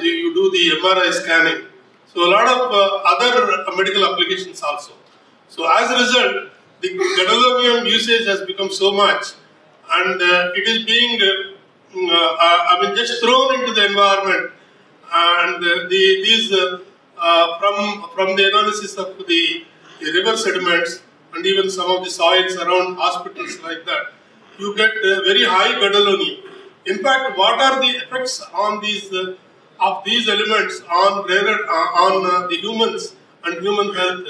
you do the MRI scanning. So a lot of other medical applications also. So as a result, the gadolinium usage has become so much, and it is being just thrown into the environment. And from the analysis of the river sediments and even some of the soils around hospitals like that, you get very high gadolinium. In fact, what are the effects on these of these elements on the humans and human health?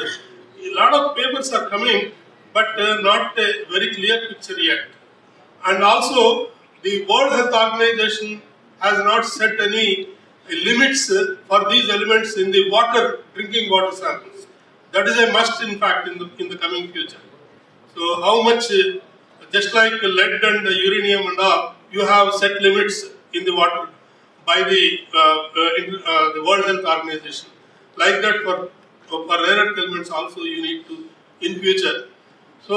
A lot of papers are coming, but not a very clear picture yet. And also, the World Health Organization has not set any limits for these elements in the drinking water samples. That is a must, in fact, in the coming future. So, how much, just like lead and uranium and all, you have set limits in the water. by the World Health Organization. Like that for rare earth elements also you need to in future. So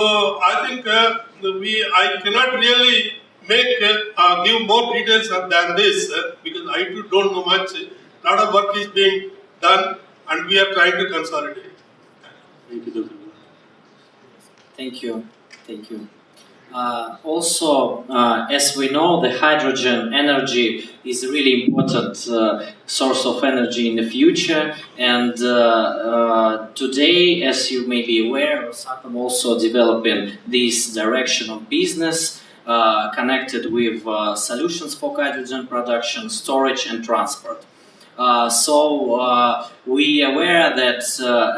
I think I cannot really give more details than this because I too don't know much. A lot of work is being done and we are trying to consolidate. Thank you, Dr. Thank you. Thank you. Also, as we know, the hydrogen energy is a really important source of energy in the future. And today, as you may be aware, Rosatom also developing this direction of business connected with solutions for hydrogen production, storage, and transport. So we are aware that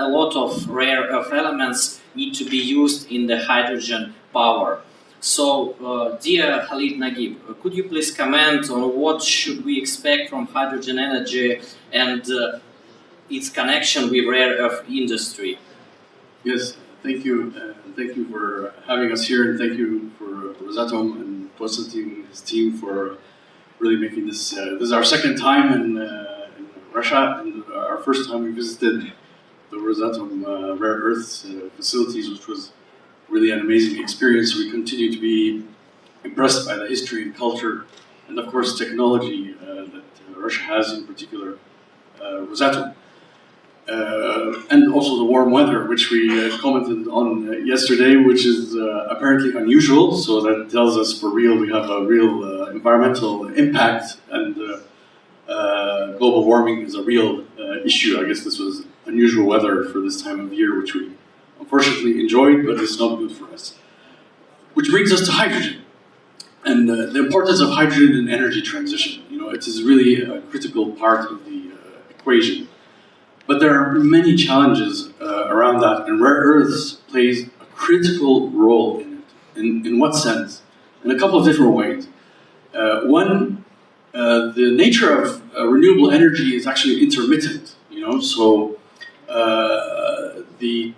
a lot of rare earth elements need to be used in the hydrogen power. So, dear Khaled, Nageib, could you please comment on what should we expect from hydrogen energy and its connection with rare earth industry? Yes, thank you. Thank you for having us here, and thank you for Rosatom and Konstantin and his team for really making this. This is our second time in Russia, and our first time we visited the Rosatom rare earths facilities, which was really an amazing experience. We continue to be impressed by the history and culture, and of course technology that Russia has, in particular Rosatom. And also the warm weather, which we commented on yesterday, which is apparently unusual, so that tells us for real we have a real environmental impact, and global warming is a real issue. I guess this was unusual weather for this time of year, which we unfortunately enjoyed, but it's not good for us. Which brings us to hydrogen, and the importance of hydrogen in energy transition. You know, it is really a critical part of the equation. But there are many challenges around that, and rare earths plays a critical role in it. In what sense? In a couple of different ways. One, the nature of renewable energy is actually intermittent. You know, so the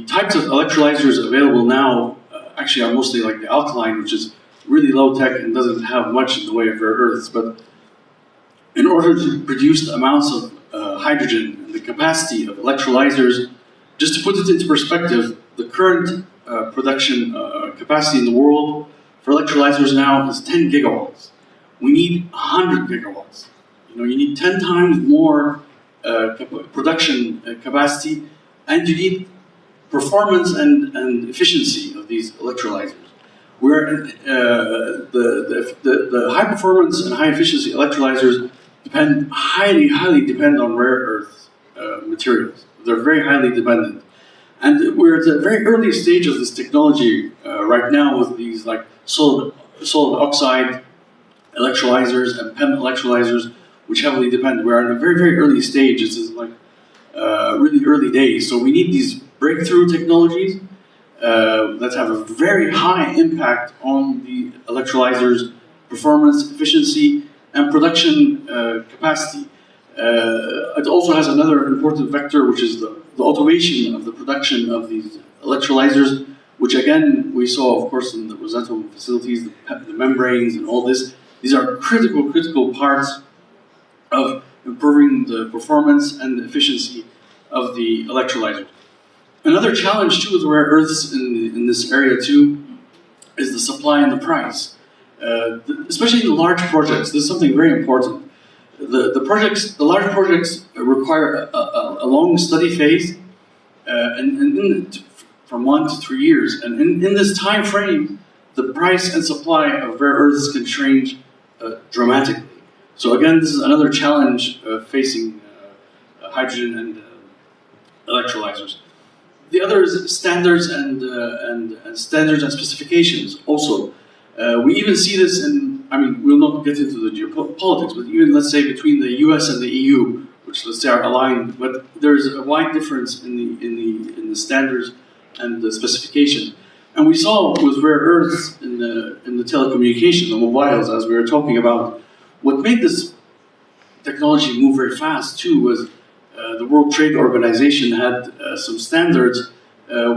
types of electrolyzers available now actually are mostly like the alkaline, which is really low tech and doesn't have much in the way of rare earths. But in order to produce the amounts of hydrogen and the capacity of electrolyzers, just to put it into perspective, the current production capacity in the world for electrolyzers now is 10 gigawatts. We need 100 gigawatts. You know, you need 10 times more production capacity, and you need performance and efficiency of these electrolyzers. Where the high performance and high efficiency electrolyzers highly depend on rare earth materials. They're very highly dependent. And we're at the very early stage of this technology right now with these like solid oxide electrolyzers and PEM electrolyzers, which heavily depend. We're in a very early stage. This is like really early days. So we need these breakthrough technologies that have a very high impact on the electrolyzers' performance, efficiency, and production capacity. It also has another important vector, which is the automation of the production of these electrolyzers, which again we saw, of course, in the Rosatom facilities, the membranes and all this. These are critical parts of improving the performance and the efficiency of the electrolyzer. Another challenge too with rare earths in this area too is the supply and the price. Especially the large projects, this is something very important. The large projects require a long study phase, from 1 to 3 years. And in this time frame, the price and supply of rare earths can change dramatically. So again, this is another challenge facing hydrogen and electrolyzers. The other is standards and standards and specifications. Also, we even see this in. I mean, we'll not get into the geopolitics, but even let's say between the U.S. and the EU, which let's say are aligned, but there is a wide difference in the standards and the specifications. And we saw with rare earths in the telecommunications, the mobiles, as we were talking about, what made this technology move very fast too was the World Trade Organization had some standards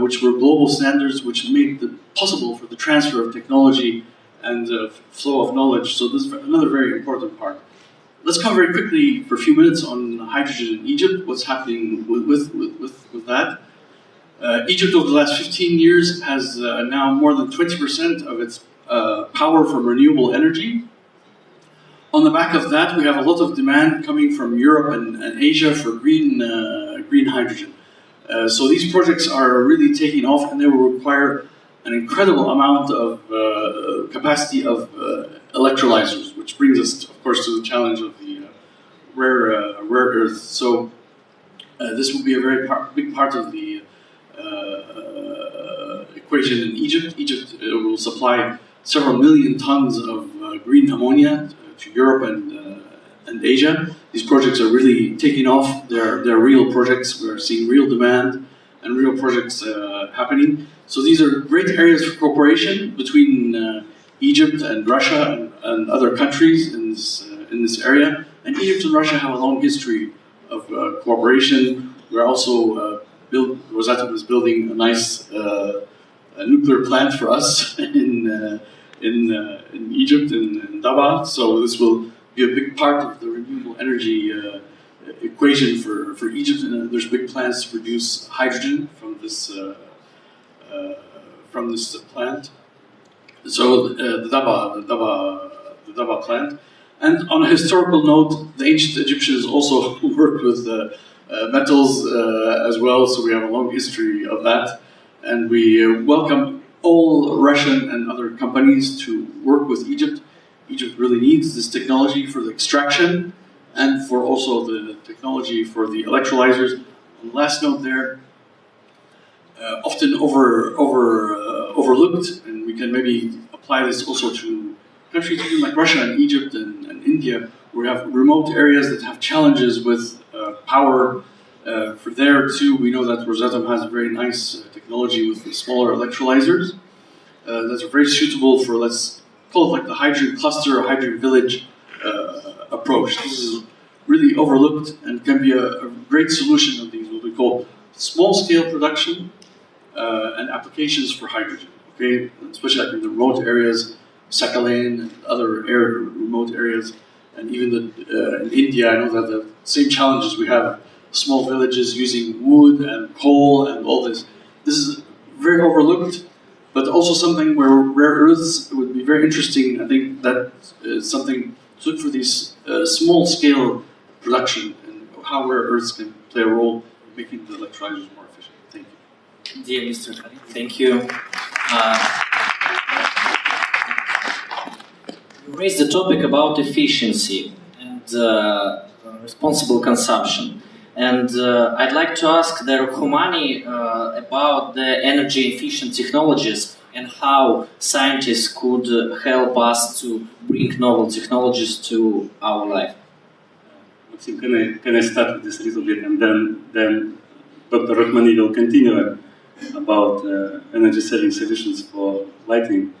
which were global standards, which made it possible for the transfer of technology and flow of knowledge. So this is another very important part. let's come very quickly for a few minutes on hydrogen in Egypt, what's happening with that. Egypt over the last 15 years has now more than 20% of its power from renewable energy. On the back of that, we have a lot of demand coming from Europe and Asia for green hydrogen. So these projects are really taking off, and they will require an incredible amount of capacity of electrolyzers, which brings us, of course, to the challenge of the rare earth. So this will be a very big part of the equation in Egypt. Egypt will supply several million tons of green ammonia to Europe and Asia. These projects are really taking off. They're real projects. We're seeing real demand and real projects happening. So these are great areas for cooperation between Egypt and Russia and other countries in this area. And Egypt and Russia have a long history of cooperation. We're also Rosatom is building a nice nuclear plant for us in Egypt in Daba. So this will be a big part of the renewable energy equation for Egypt. And there's big plans to produce hydrogen from this plant. So the Daba plant. And on a historical note, the ancient Egyptians also worked with metals as well, so we have a long history of that. And we welcome all Russian and other companies to work with Egypt. Egypt really needs this technology for the extraction and for also the technology for the electrolyzers. On the last note there, often overlooked, and we can maybe apply this also to countries like Russia and Egypt and India, where we have remote areas that have challenges with power. For there too, we know that Rosatom has a very nice technology with the smaller electrolyzers that are very suitable for, let's call it like the hydrogen cluster or hydrogen village approach. This is really overlooked and can be a great solution of these, what we call small-scale production and applications for hydrogen. Okay, especially like in the remote areas, Sakhalin and other remote areas, and even in India, I know that the same challenges we have. Small villages using wood and coal and all this. This is very overlooked, but also something where rare earths would be very interesting. I think that is something to look for these small-scale production and how rare earths can play a role in making the electrolyzers more efficient. Thank you. Dear Mr. Khaled, thank you. You raised the topic about efficiency and responsible consumption. And I'd like to ask the Khumani about the energy efficient technologies and how scientists could help us to bring novel technologies to our life. Maxim, can I start with this a little bit, and then Dr. Rahmani will continue about energy saving solutions for lighting.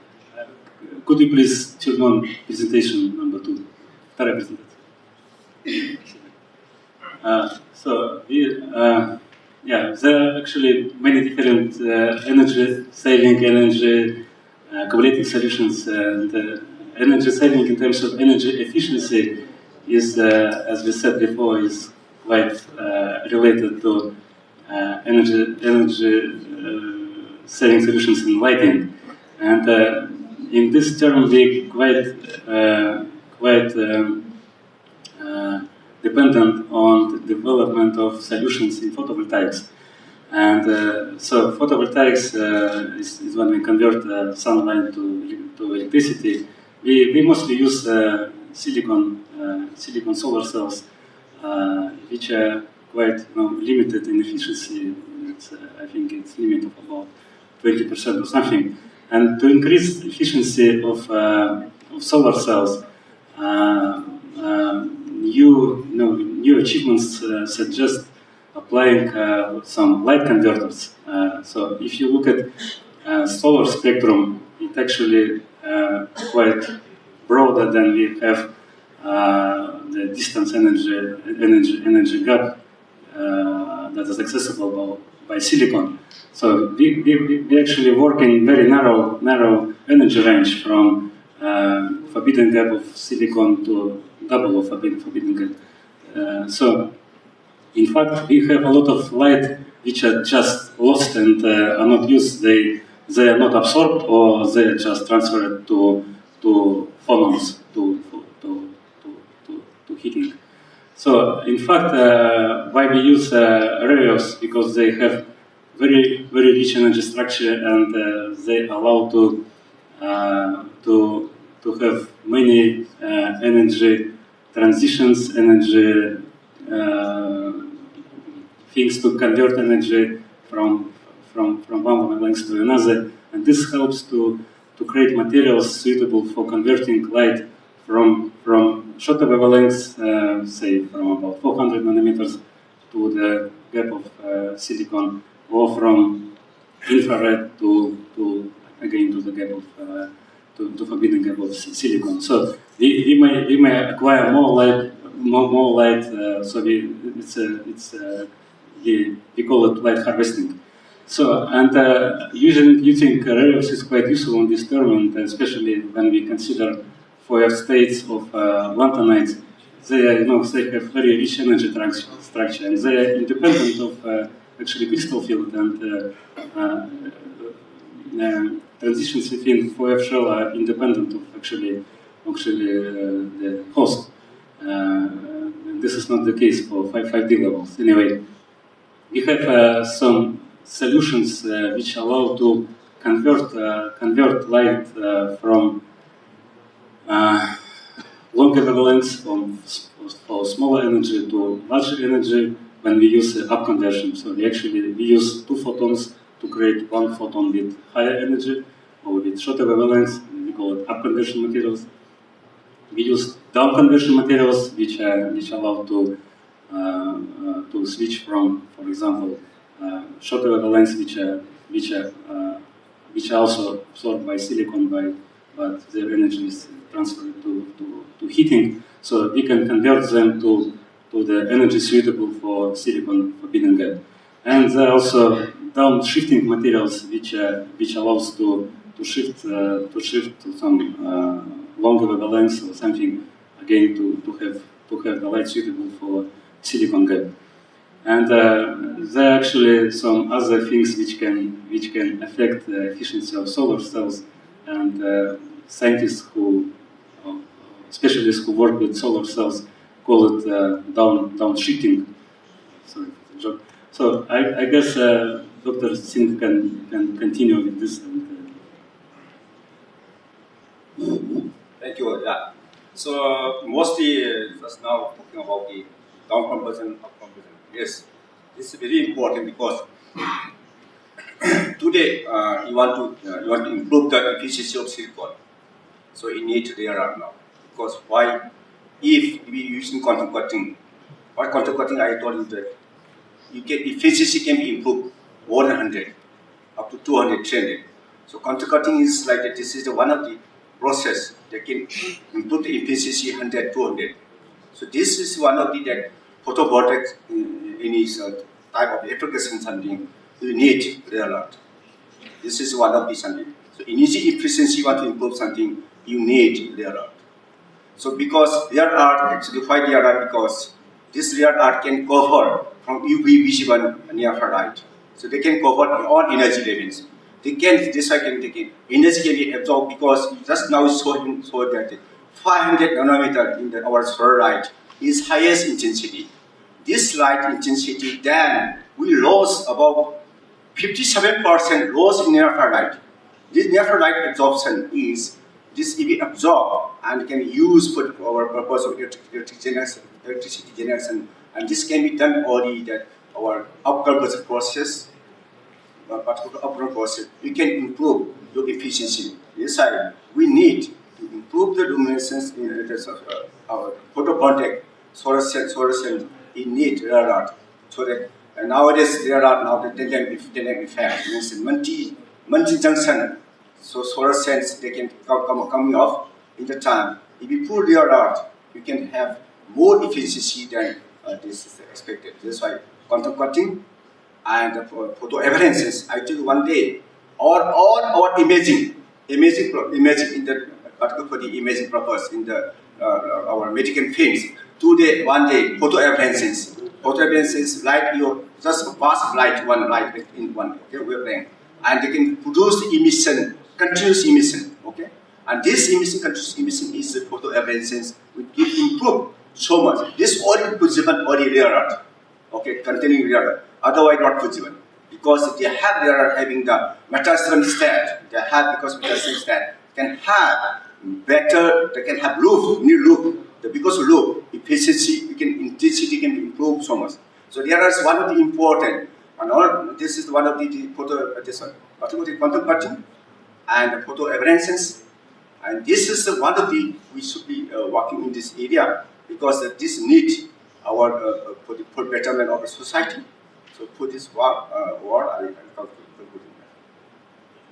Could you please turn on presentation number 2? Вторая презентация. So there are actually many different energy saving, energy accumulating solutions, and energy saving in terms of energy efficiency is, as we said before, is quite related to energy saving solutions in lighting. And in this term, we quite dependent on the development of solutions in photovoltaics. And so photovoltaics is when we convert sunlight to electricity. We mostly use silicon solar cells, which are quite limited in efficiency. I think it's limit of about 20% or something. And to increase efficiency of solar cells, new achievements suggest applying some light converters. So if you look at solar spectrum, it's actually quite broader than we have the distance energy gap that is accessible by silicon. So we actually work in very narrow energy range from forbidden gap of silicon to double of forbidden gap. So, in fact, we have a lot of light which are just lost and are not used. They are not absorbed, or they are just transferred to phonons to heating. So, in fact, why we use rareos? Because they have very rich energy structure, and they allow to have many energy transitions, energy things to convert energy from one wavelength to another, and this helps to create materials suitable for converting light from shorter wavelengths, say from about 400 nanometers, to the gap of silicon, or from infrared to again to the gap of to forbidden gap of silicon. So we may acquire more light. So we call it light harvesting. So, and using rareos is quite useful on this term, and especially when we consider 4F states of lanthanides. They have very rich energy structure, and they are independent of actually crystal field, and transitions within 4F shell are independent of actually the host. This is not the case for 5D levels. Anyway, we have some solutions which allow to convert light from longer wavelengths for smaller energy to larger energy when we use up conversion. So we use 2 photons to create 1 photon with higher energy or with shorter wavelengths. We call it up conversion materials. We use down conversion materials which allow to switch from, for example, shorter wavelengths which are also absorbed by silicon, but their energy is transferred to heating. So we can convert them to the energy suitable for silicon forbidden gap. And there are also downshifting materials which allows to shift to some longer wavelengths or something, again to have the light suitable for silicon gap. And there are actually some other things which can affect the efficiency of solar cells, and scientists specialists who work with solar cells call it downshifting. Sorry for the joke. So I guess Dr. Singh can continue with this. Thank you. Yeah. So mostly just now talking about the down conversion, up conversion. Yes, this is very important because today you want to improve the efficiency of silicon. So you need rare earth now. Because why? If we using quantum cutting, what quantum cutting I told you that efficiency can be improved more than 100, up to 200, 300. So quantum cutting is like that. This is one of the process that can improve the efficiency 100, 200. So this is one of the photovoltaic in its type of application something you need rare earth. This is one of the something. So energy efficiency you want to improve something, you need rare earth. So because rare earth, actually why rare earth? Because this rare earth can cover from UV visible near far light. So they can cover all energy levels. They can, this I can take it. Energy can be absorbed because just now it's showing that 500 nanometer in our solar light is highest intensity. This light intensity, then we lost about 57% loss in near far light. This near far light absorption is this if we absorb and can use for our purpose of electricity generation, and this can be done only that our upconversion process, particular upconversion process, we can improve your efficiency. Yes, we need to improve the luminescence in our photovoltaic solar cell. We need rare earth so that nowadays there are now the dynamic effect means multi-junction. So solar cells they can coming off in the time. If we put rare earth, we can have more efficiency than this is expected. That's why quantum cutting and photo evidences. I took one day all our imaging in the particular for the imaging purpose in the our medical films. 2 day, 1 day, photoappearances. Photoappearances, light, just fast light, one light in one wavelength. And they can produce emission, continuous emission, okay? And this emission, continuous emission is the photoappearances which give improve so much. This only possible only rare earth, okay, containing rare earth, otherwise not possible. Because they are having the metal stat, because metal stat can have better, they can have loop, new loop, because of loop, efficiency, intensity can improve so much. So there is one of the important, and all, this is one of the photo, quantum cutting and photo evidences. And this is one of the, we should be working in this area because this need our, for betterment of the society. So for this war, I will conclude.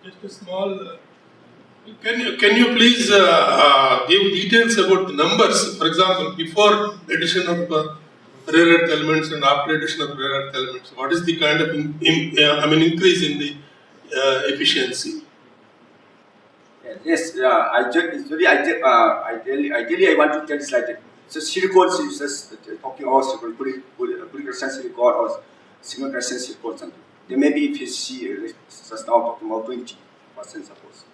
Just a small, can you please give details about the numbers? For example, before addition of rare earth elements and after addition of rare earth elements, what is the kind of increase in the efficiency? Yes, ideally I want to tell this like that. So silicon is just talking about polycrystalline silicon or single crystalline silicon something. There may be efficiency just now talking about 20%, suppose.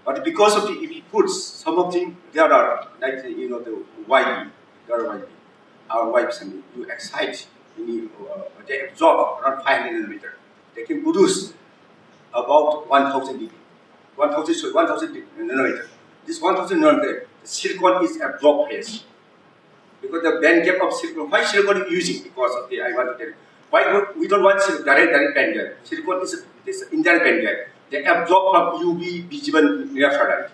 But because of the if you put some of them, there are like the YB, there are YB. Our YBs and you excite, they absorb around 500 nanometer. They can produce about 1,000 dB. 1,000 nanometer. This 1,000 nanometer, the silicon is absorbed phase. Because the band gap of silicon, why silicon is using? Because of the, I want to tell you, why we don't want direct band gap. Silicon is indirect band gap. They absorb from UV visible near infrared.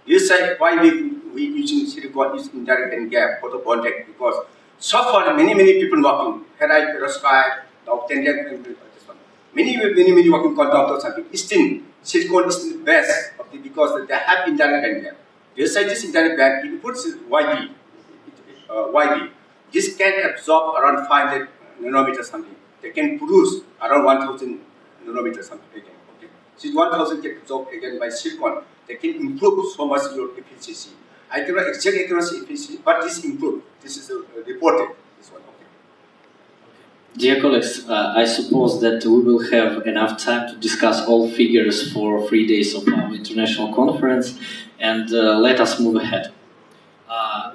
This is why we using silicon is indirect band gap for the contact, because so far many people working, ferrite, perovskite, octandite, this one. Many working contact or something. Still, silicon is the best because they have indirect band gap. Beside this indirect band, if you put YB, this can absorb around 500 nanometers something. They can produce around 1,000 nanometers something again. Okay. Since 1,000 can absorb again by silicon, they can improve so much your efficiency. I cannot exact accuracy efficiency, but this improved. This is reported. This one. Okay. Dear colleagues, I suppose that we will have enough time to discuss all figures for 3 days of our international conference, and let us move ahead.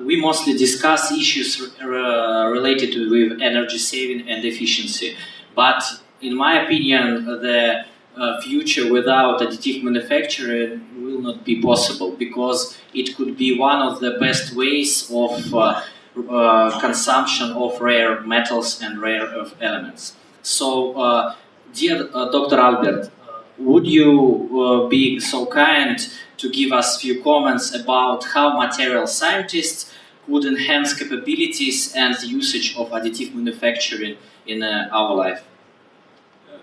We mostly discuss issues related with energy saving and efficiency, but in my opinion, the future without additive manufacturing will not be possible, because it could be one of the best ways of consumption of rare metals and rare earth elements. So, dear Dr. Albert, would you be so kind to give us a few comments about how material scientists could enhance capabilities and usage of additive manufacturing in our life?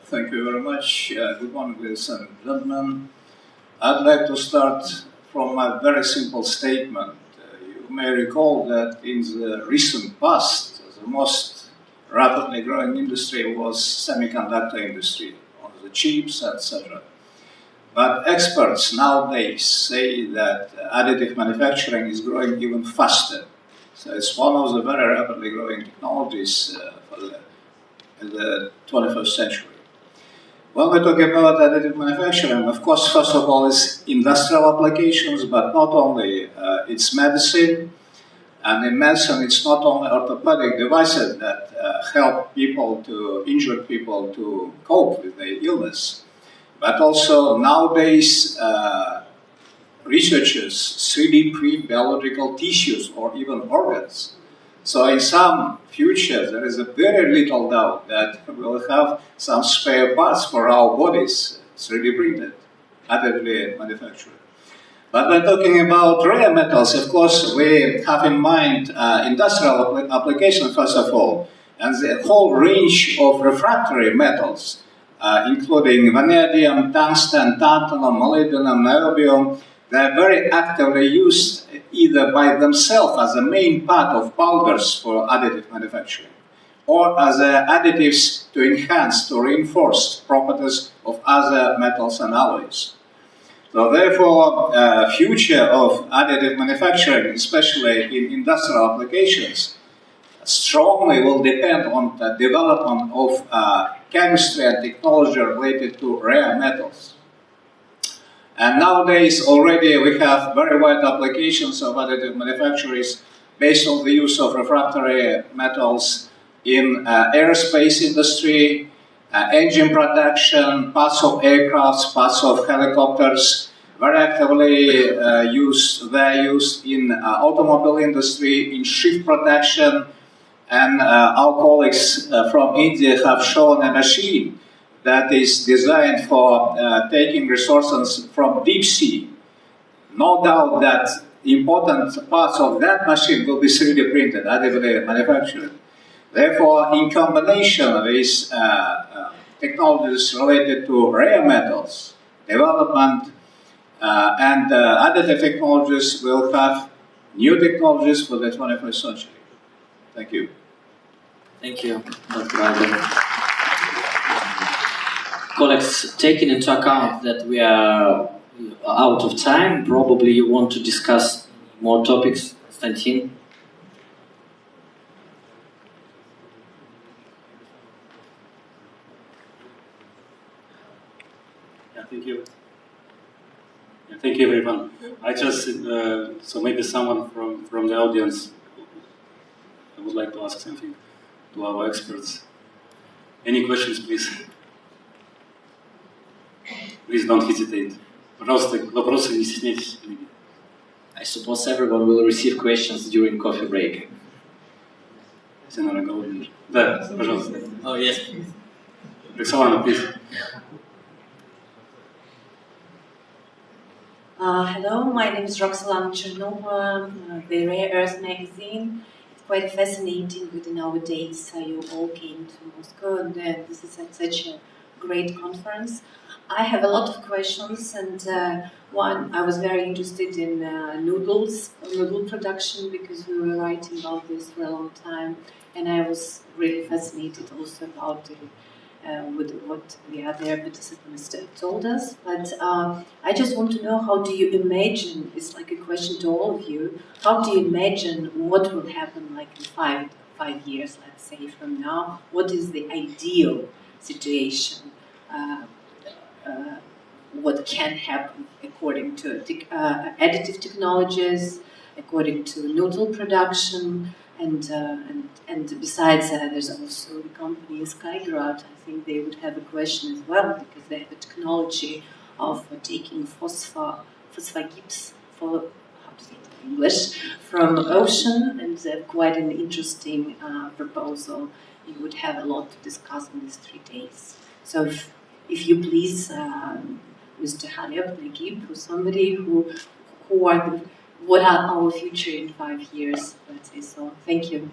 Thank you very much. Good morning, ladies and gentlemen. I'd like to start from a very simple statement. You may recall that in the recent past, the most rapidly growing industry was semiconductor industry, on the chips, etc. But experts nowadays say that additive manufacturing is growing even faster. So it's one of the very rapidly growing technologies in the 21st century. When we talk about additive manufacturing, of course, first of all, it's industrial applications, but not only. It's medicine, and in medicine, it's not only orthopedic devices that help people injured people to cope with their illness, but also nowadays, researchers 3D print biological tissues or even organs. So in some future, there is a very little doubt that we'll have some spare parts for our bodies 3D printed, additively manufactured. But when talking about rare metals, of course, we have in mind industrial application, first of all, and the whole range of refractory metals, including vanadium, tungsten, tantalum, molybdenum, niobium. They are very actively used either by themselves as a main part of powders for additive manufacturing, or as additives to enhance, to reinforce properties of other metals and alloys. So therefore, future of additive manufacturing, especially in industrial applications, strongly will depend on the development of chemistry and technology related to rare metals. And nowadays already we have very wide applications of additive manufacturers based on the use of refractory metals in aerospace industry, engine production, parts of aircrafts, parts of helicopters, very actively they're used in automobile industry, in ship production, and our colleagues from India have shown a machine that is designed for taking resources from deep sea. No doubt that important parts of that machine will be 3D printed, additively manufactured. Therefore, in combination with technologies related to rare metals, development, and additive technologies will have new technologies for the 21st century. Thank you. Thank you, Dr. Adler. Colleagues, taking into account that we are out of time, probably you want to discuss more topics, Konstantin? Yeah, thank you. Yeah, thank you, everyone. I just, so maybe someone from the audience, I would like to ask something to our experts. Any questions, please? Please don't hesitate. Пожалуйста, вопросы, не стесняйтесь. I suppose everyone will receive questions during coffee break. Да, пожалуйста. Oh, yes, please. Roxana, please. Hello, my name is Ruslan Chernova, the Rare Earth magazine. It's quite fascinating that nowadays you all came to Moscow, and this is such a great conference. I have a lot of questions, and one, I was very interested in noodle production, because we were writing about this for a long time, and I was really fascinated also about with what the other participants told us. But I just want to know, how do you imagine, it's like a question to all of you, how do you imagine what will happen like in five years, let's say, from now? What is the ideal situation? What can happen according to additive technologies, according to noodle production, and besides there's also the company SkyGrad. I think they would have a question as well, because they have a technology of taking phosphogyps, for how to say it in English, from ocean, and they're quite an interesting proposal. You would have a lot to discuss in these 3 days. So if you please, Mr. Khaled, Nageib, or somebody what are our future in 5 years, let's say so. Thank you.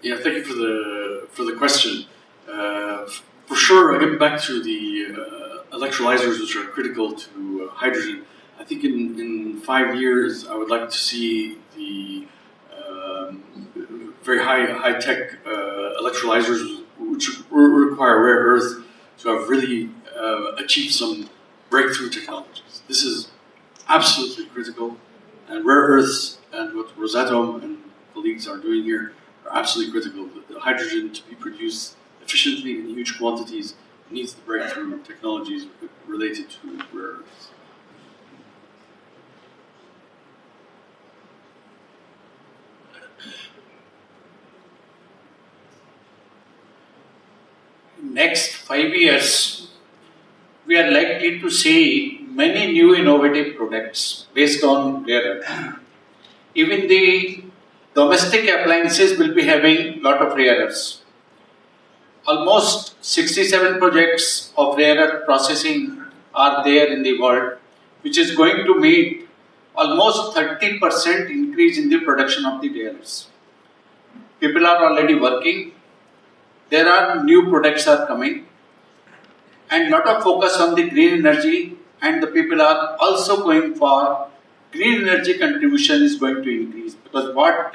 Yeah, thank you for the question. For sure, I get back to the electrolyzers, which are critical to hydrogen. I think in 5 years, I would like to see the very high-tech electrolyzers, which require rare earth, to have really achieved some breakthrough technologies. This is absolutely critical, and rare earths and what Rosatom and colleagues are doing here are absolutely critical. The hydrogen to be produced efficiently in huge quantities needs the breakthrough technologies related to rare earths. Next 5 years, we are likely to see many new innovative products based on rare earth. Even the domestic appliances will be having a lot of rare earths. Almost 67 projects of rare earth processing are there in the world, which is going to meet almost 30% increase in the production of the rare earths. People are already working. There are new products are coming, and lot of focus on the green energy, and the people are also going for green energy contribution is going to increase, because what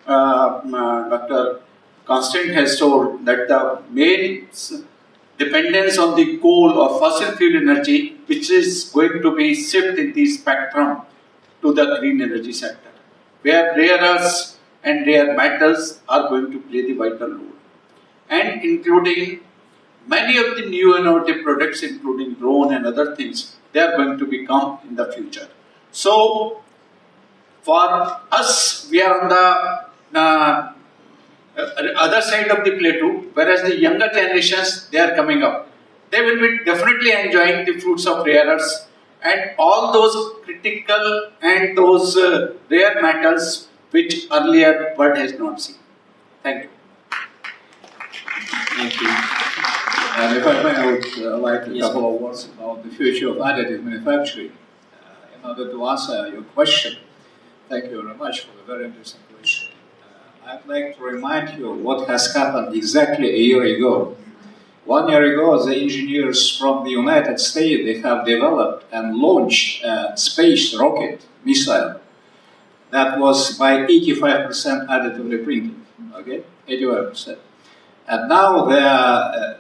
Dr. Konstantin has told, that the main dependence on the coal or fossil fuel energy which is going to be shipped in the spectrum to the green energy sector, where rare earths and rare metals are going to play the vital role, and including many of the new innovative products, including drone and other things, they are going to become in the future. So, for us, we are on the other side of the plateau, whereas the younger generations, they are coming up. They will be definitely enjoying the fruits of rare earths and all those critical and those rare metals which earlier world has not seen. Thank you. Thank you. And if I may, I would like a couple of words about the future of additive manufacturing. In order to answer your question, thank you very much for the very interesting question. I'd like to remind you what has happened exactly a year ago. 1 year ago, the engineers from the United States, they have developed and launched a space rocket missile that was by 85% additively printed, okay, 85%. And now they are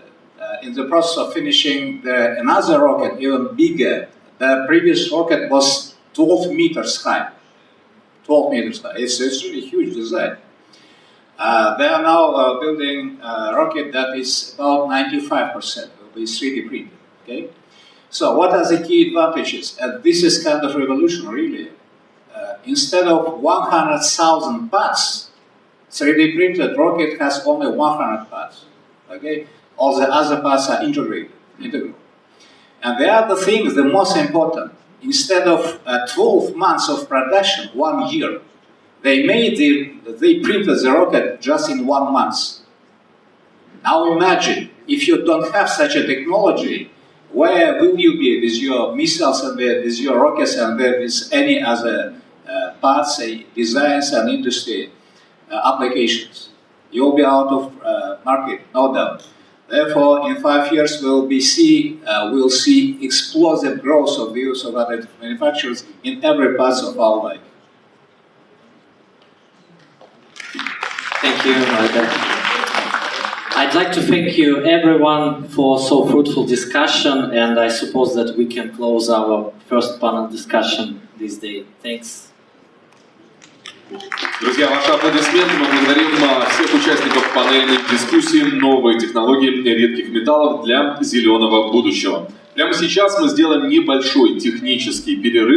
in the process of finishing another rocket, even bigger. The previous rocket was 12 meters high. 12 meters high. It's really huge design. They are now building a rocket that is about 95% will be 3D printed. Okay. So what are the key advantages? And this is kind of revolution, really. Instead of 100,000 parts, 3D printed rocket has only 100 parts. Okay. All the other parts are integral. And the other thing, the most important, instead of 12 months of production, 1 year, they printed the rocket just in 1 month. Now imagine, if you don't have such a technology, where will you be with your missiles and with your rockets and with any other parts, designs and industry applications? You'll be out of market, no doubt. Therefore, in 5 years, we'll see explosive growth of the use of additive manufacturers in every part of our life. Thank you, Nageib. I'd like to thank you, everyone, for so fruitful discussion, and I suppose that we can close our first panel discussion this day. Thanks. Друзья, ваши аплодисменты. Мы благодарим всех участников панельной дискуссии «Новые технологии редких металлов для зеленого будущего». Прямо сейчас мы сделаем небольшой технический перерыв.